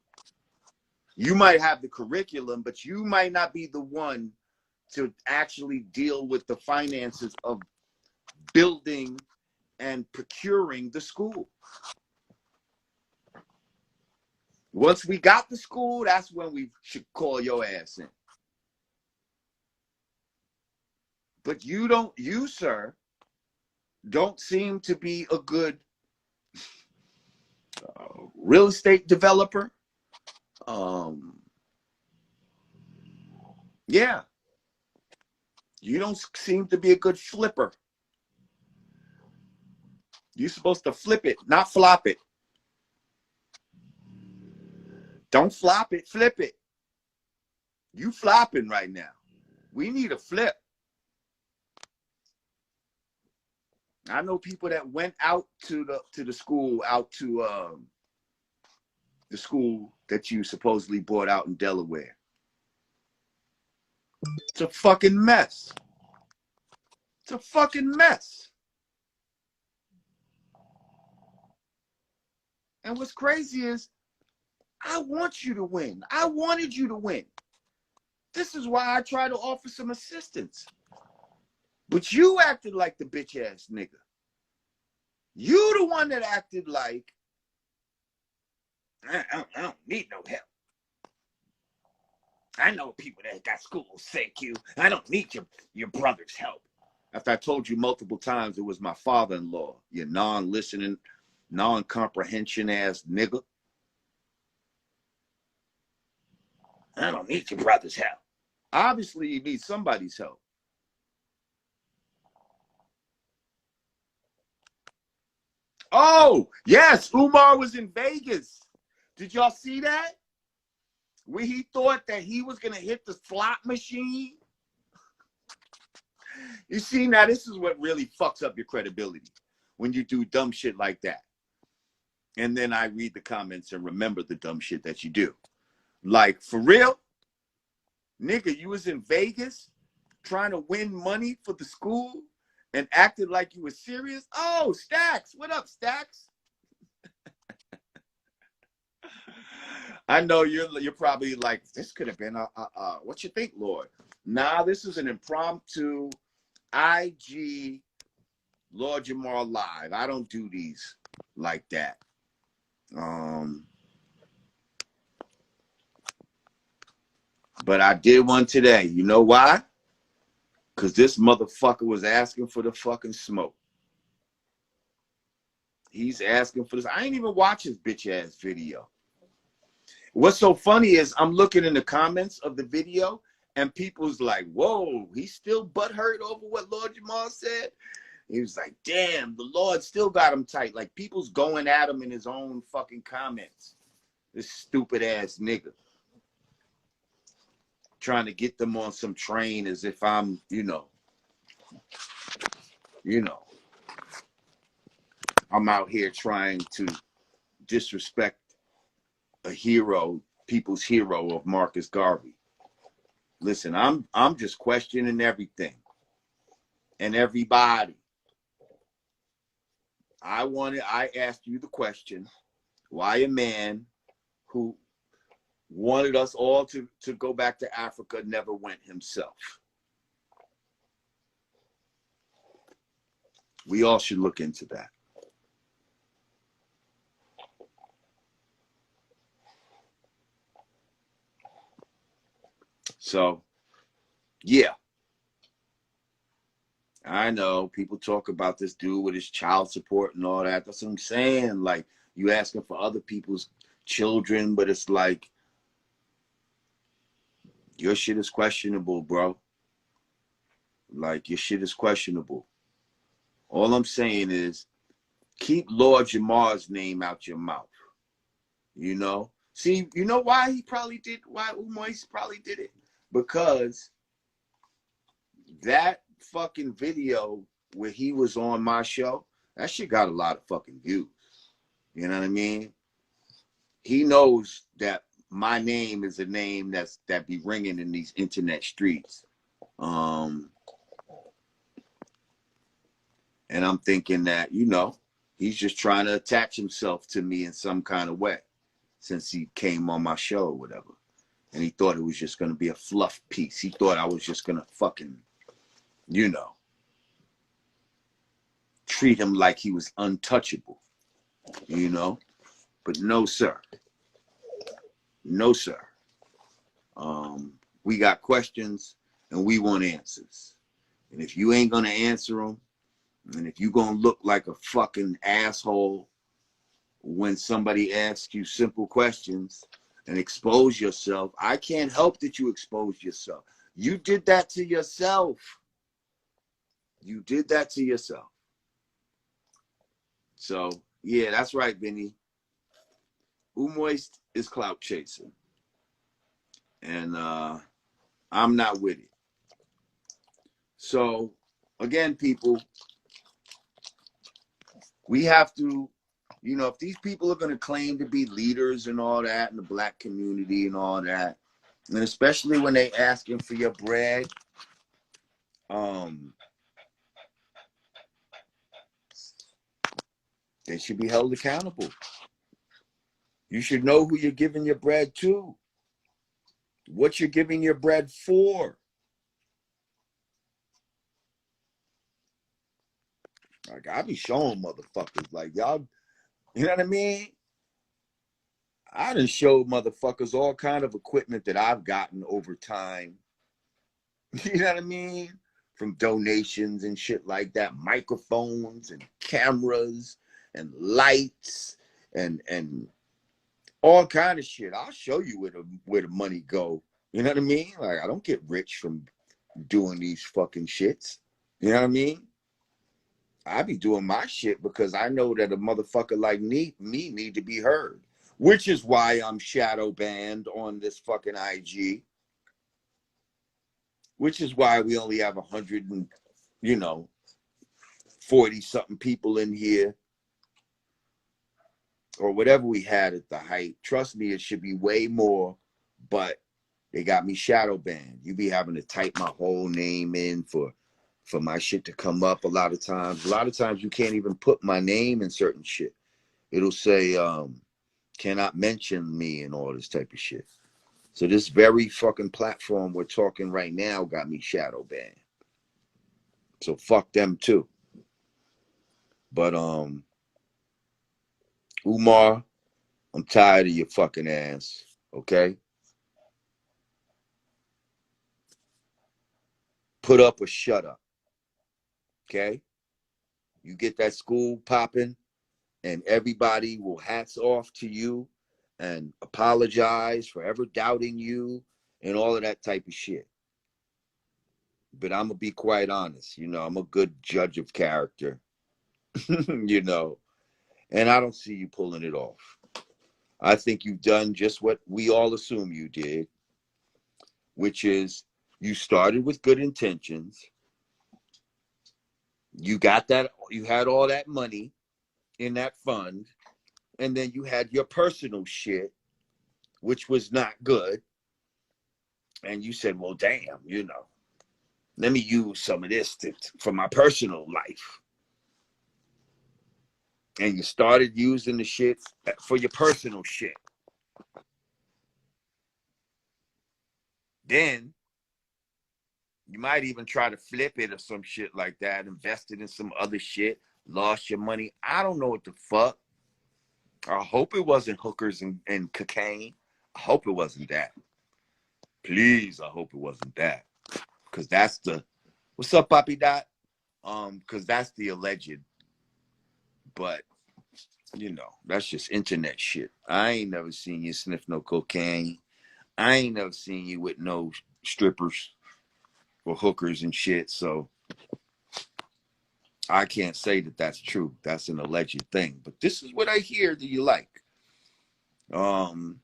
Speaker 4: You might have the curriculum, but you might not be the one to actually deal with the finances of building and procuring the school. Once we got the school, that's when we should call your ass in. But you, sir, don't seem to be a good real estate developer. Yeah. You don't seem to be a good flipper. You're supposed to flip it, not flop it. Don't flop it, flip it. You flopping right now. We need a flip. I know people that went out to the school, the school that you supposedly bought out in Delaware. It's a fucking mess. It's a fucking mess. And what's crazy is, I want you to win. I wanted you to win. This is why I try to offer some assistance. But you acted like the bitch ass nigga. You the one that acted like I don't need no help. I know people that got schools, thank you. I don't need your brother's help. After I told you multiple times it was my father-in-law, you non-listening, non-comprehension ass nigga. I don't need your brother's help. Obviously, you need somebody's help. Oh, yes, Umar was in Vegas. Did y'all see that? Where he thought that he was going to hit the slot machine? You see, now this is what really fucks up your credibility when you do dumb shit like that. And then I read the comments and remember the dumb shit that you do. Like, for real? Nigga, you was in Vegas trying to win money for the school and acted like you were serious? Oh, Stacks. What up, Stacks? I know you're probably like, this could have been what you think, Lord? Nah, this is an impromptu IG Lord Jamar live. I don't do these like that. But I did one today. You know why? Because this motherfucker was asking for the fucking smoke. He's asking for this. I ain't even watch his bitch ass video. What's so funny is I'm looking in the comments of the video and people's like, whoa, he's still butthurt over what Lord Jamal said. He was like, damn, the Lord still got him tight. Like, people's going at him in his own fucking comments. This stupid ass nigga. Trying to get them on some train as if I'm, I'm out here trying to disrespect a hero, people's hero of Marcus Garvey. Listen, I'm just questioning everything and everybody. I asked you the question, why a man who wanted us all to go back to Africa never went himself? We all should look into that. So, yeah. I know people talk about this dude with his child support and all that. That's what I'm saying. Like, you asking for other people's children, but it's like, your shit is questionable, bro. Like, your shit is questionable. All I'm saying is, keep Lord Jamar's name out your mouth. See, you know why Umar probably did it? Because that fucking video where he was on my show, that shit got a lot of fucking views. You know what I mean? He knows that my name is a name that be ringing in these internet streets. And I'm thinking that, he's just trying to attach himself to me in some kind of way since he came on my show or whatever. And he thought it was just going to be a fluff piece. He thought I was just going to fucking, treat him like he was untouchable, But no, sir. No, sir. We got questions and we want answers. And if you ain't going to answer them, and if you going to look like a fucking asshole when somebody asks you simple questions and expose yourself, I can't help that you expose yourself. You did that to yourself. You did that to yourself. So, yeah, that's right, Benny. Umoist is clout chasing. And I'm not with it. So, again, people, we have to, if these people are going to claim to be leaders and all that in the black community and all that, and especially when they asking for your bread, they should be held accountable. You should know who you're giving your bread to, what you're giving your bread for. Like, I be showing motherfuckers, like, y'all, you know what I mean? I done showed motherfuckers all kind of equipment that I've gotten over time. You know what I mean? From donations and shit like that, microphones and cameras and lights and all kind of shit. I'll show you where the money go. You know what I mean? Like, I don't get rich from doing these fucking shits. You know what I mean? I be doing my shit because I know that a motherfucker like me need to be heard. Which is why I'm shadow banned on this fucking IG. Which is why we only have 100 and, 40 something people in here. Or whatever we had at the height. Trust me, it should be way more, but they got me shadow banned. You be having to type my whole name in for my shit to come up a lot of times. A lot of times you can't even put my name in certain shit. It'll say, cannot mention me and all this type of shit. So this very fucking platform we're talking right now got me shadow banned. So fuck them too. But Umar, I'm tired of your fucking ass. Okay? Put up or shut up. Okay? You get that school popping, and everybody will hats off to you and apologize for ever doubting you and all of that type of shit. But I'm gonna be quite honest, I'm a good judge of character, and I don't see you pulling it off. I think you've done just what we all assume you did, which is you started with good intentions. You had all that money in that fund, and then you had your personal shit, which was not good. And you said, well, damn, let me use some of this for my personal life. And you started using the shit for your personal shit. Then you might even try to flip it or some shit like that, invested in some other shit, lost your money. I don't know what the fuck. I hope it wasn't hookers and cocaine. I hope it wasn't that. Please, I hope it wasn't that. Because that's what's up, Poppy Dot? Because that's the alleged. But, that's just internet shit. I ain't never seen you sniff no cocaine. I ain't never seen you with no strippers or hookers and shit. So I can't say that that's true. That's an alleged thing. But this is what I hear that you like. And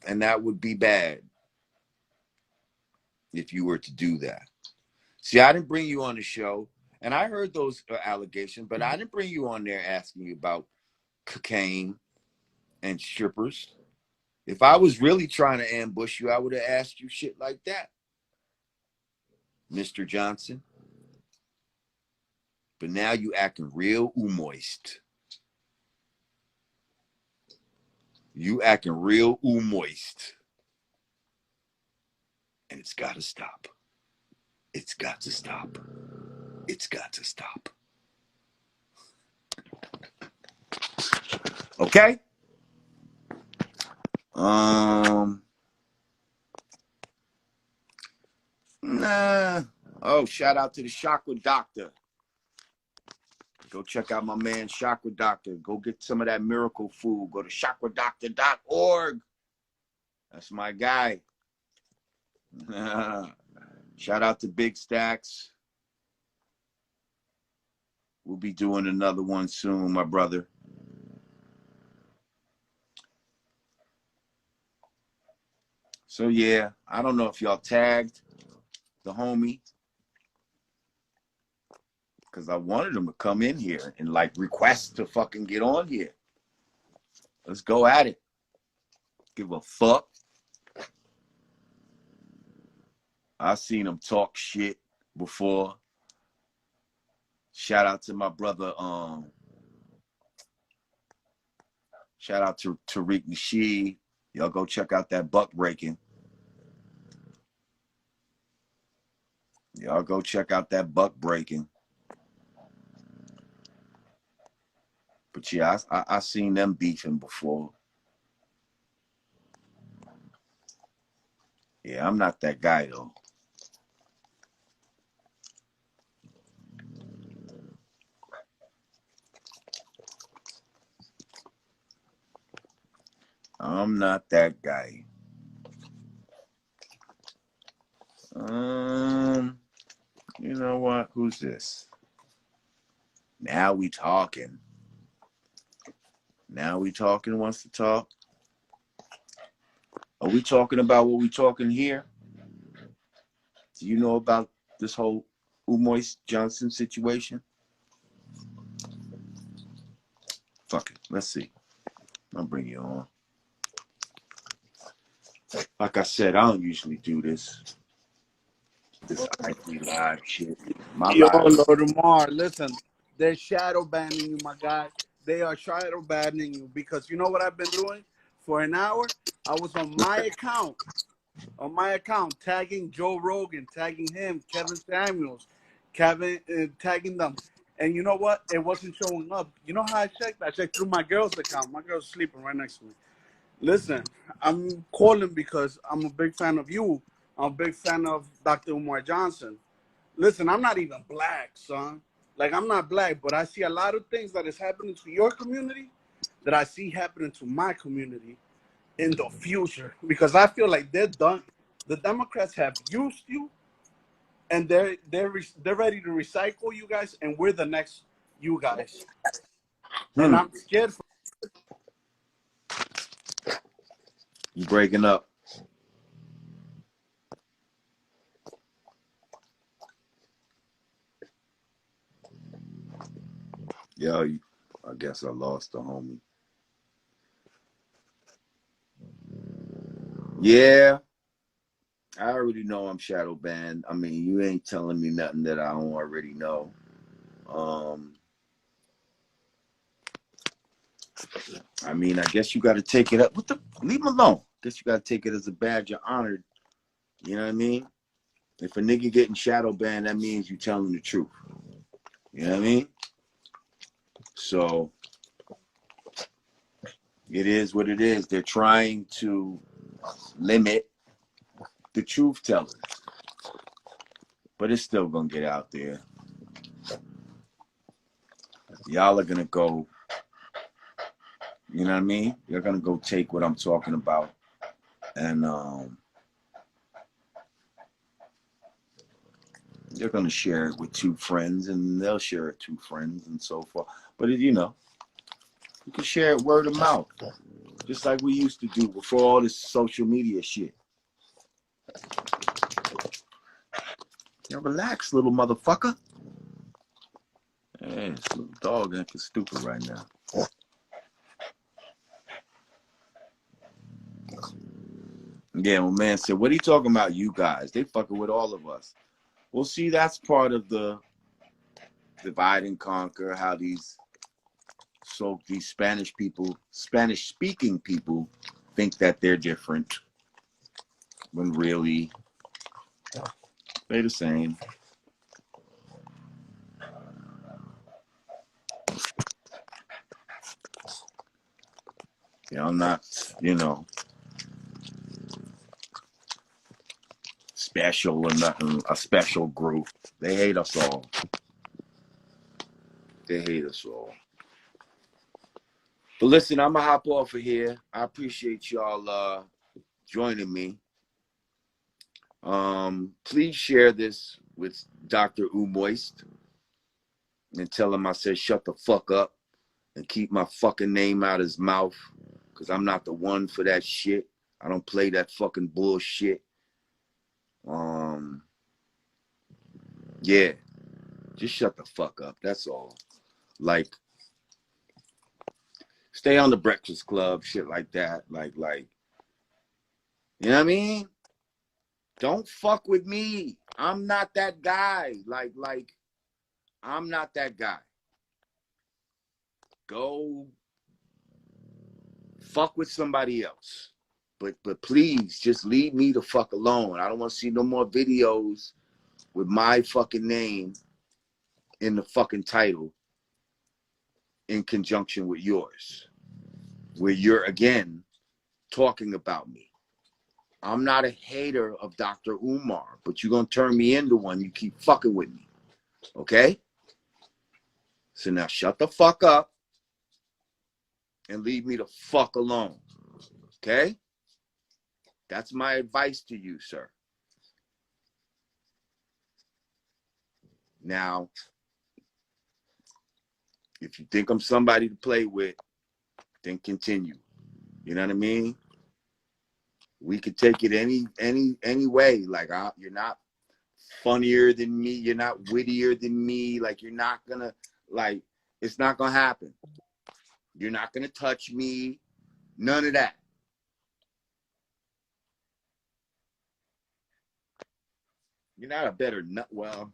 Speaker 4: that would be bad if you were to do that. See, I didn't bring you on the show, and I heard those allegations, but I didn't bring you on there asking you about cocaine and strippers. If I was really trying to ambush you, I would have asked you shit like that, Mr. Johnson. But now you acting real moist. You acting real moist. And it's got to stop. It's got to stop. It's got to stop. Okay? Nah. Oh, shout out to the Chakra Doctor. Go check out my man Chakra Doctor. Go get some of that miracle food. Go to chakradoctor.org. That's my guy. Shout out to Big Stacks. We'll be doing another one soon, my brother. So yeah, I don't know if y'all tagged the homie, because I wanted him to come in here and request to fucking get on here. Let's go at it. Give a fuck. I've seen him talk shit before. Shout out to my brother. Shout out to Tariq Nasheed. Y'all go check out that buck breaking. Y'all go check out that buck breaking. But yeah, I seen them beefing before. Yeah, I'm not that guy though. I'm not that guy. You know what? Who's this? Now we talking. Now we talking wants to talk. Are we talking about what we talking here? Do you know about this whole Umar Johnson situation? Fuck it. Let's see. I'll bring you on. Like I said, I don't usually do this IG live shit. My
Speaker 6: Yo,
Speaker 4: live.
Speaker 6: Lord Umar, listen, they're shadow banning you, my guy. They are shadow banning you because you know what I've been doing? For an hour, I was on my account, tagging Joe Rogan, tagging him, Kevin Samuels, tagging them. And you know what? It wasn't showing up. You know how I checked? I checked through my girl's account. My girl's sleeping right next to me. Listen, I'm calling because I'm a big fan of you. I'm a big fan of Dr. Umar Johnson. Listen, I'm not even black, son. Like, I'm not black, but I see a lot of things that is happening to your community that I see happening to my community in the future, because I feel like they're done. The Democrats have used you, and they're ready to recycle you guys, and we're the next you guys. And I'm scared for.
Speaker 4: You breaking up. Yo, I guess I lost the homie. Yeah, I already know I'm shadow banned. I mean, you ain't telling me nothing that I don't already know. I mean, I guess you got to take it up. Leave him alone. Guess you got to take it as a badge of honor. You know what I mean? If a nigga getting shadow banned, that means you telling the truth. You know what I mean? So it is what it is. They're trying to limit the truth tellers, but it's still gonna get out there. Y'all are gonna go. You know what I mean? You're gonna go take what I'm talking about, and you're gonna share it with two friends, and they'll share it to friends, and so forth. But you know, you can share it word of mouth, just like we used to do before all this social media shit. Now relax, little motherfucker. Hey, this little dog acting stupid right now. Yeah, my man said, what are you talking about, you guys? They fucking with all of us. Well, see, that's part of the divide and conquer, how these Spanish people, Spanish speaking people, think that they're different when really they're the same. You know, I'm not, special or nothing, a special group. They hate us all. They hate us all. But listen, I'm going to hop off of here. I appreciate y'all joining me. Please share this with Dr. Umoist and tell him I said shut the fuck up and keep my fucking name out his mouth, because I'm not the one for that shit. I don't play that fucking bullshit. Yeah, just shut the fuck up. That's all. Like, stay on the Breakfast Club, shit like that. Like, you know what I mean? Don't fuck with me. I'm not that guy. Like, I'm not that guy. Go fuck with somebody else. But please just leave me the fuck alone. I don't want to see no more videos with my fucking name in the fucking title in conjunction with yours, where you're again talking about me. I'm not a hater of Dr. Umar, but you're going to turn me into one. You keep fucking with me. Okay? So now shut the fuck up and leave me the fuck alone. Okay? That's my advice to you, sir. Now, if you think I'm somebody to play with, then continue. You know what I mean? We could take it any way. Like, you're not funnier than me. You're not wittier than me. Like, you're not gonna, like, it's not gonna happen. You're not gonna touch me. None of that. You're not a better nut. Well,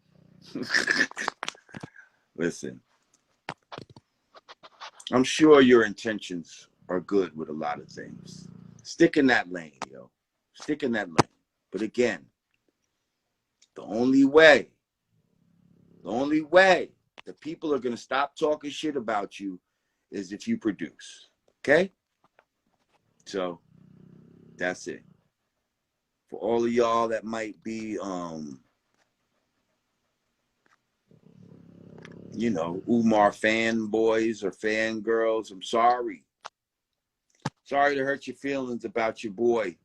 Speaker 4: listen. I'm sure your intentions are good with a lot of things. Stick in that lane, yo. Stick in that lane. But again, the only way the people are going to stop talking shit about you is if you produce. Okay? So, that's it. For all of y'all that might be, you know, Umar fanboys or fangirls, I'm sorry. Sorry to hurt your feelings about your boy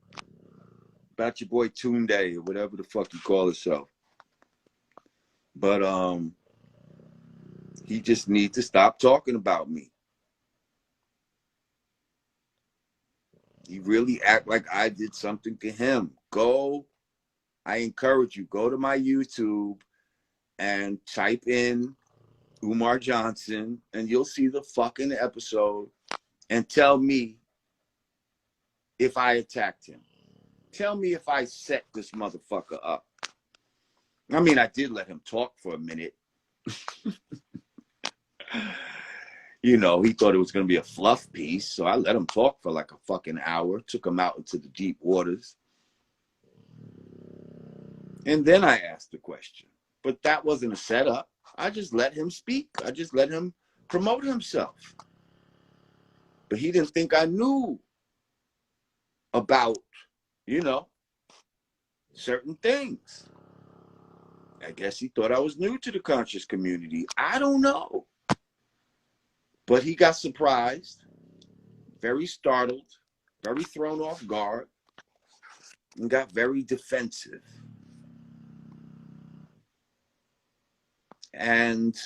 Speaker 4: Tunde or whatever the fuck you call yourself. But he just needs to stop talking about me. He really act like I did something to him. I encourage you, go to my YouTube and type in Umar Johnson and you'll see the fucking episode and tell me if I attacked him. Tell me if I set this motherfucker up. I mean, I did let him talk for a minute. You know, he thought it was going to be a fluff piece, so I let him talk for like a fucking hour, took him out into the deep waters. And then I asked the question. But that wasn't a setup. I just let him speak. I just let him promote himself. But he didn't think I knew about, you know, certain things. I guess he thought I was new to the conscious community. I don't know. But he got surprised, very startled, very thrown off guard, and got very defensive. And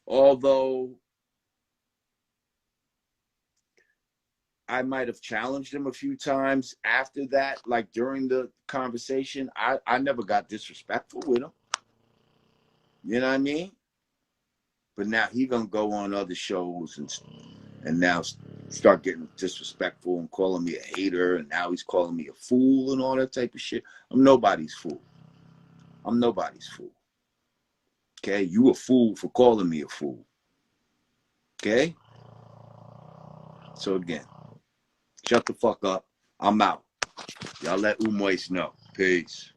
Speaker 4: although I might have challenged him a few times after that, like during the conversation, I never got disrespectful with him. You know what I mean? But now he gonna go on other shows and now start getting disrespectful and calling me a hater, and now he's calling me a fool and all that type of shit. I'm nobody's fool. I'm nobody's fool. Okay? You a fool for calling me a fool. Okay? So again, shut the fuck up. I'm out. Y'all let Umois know. Peace.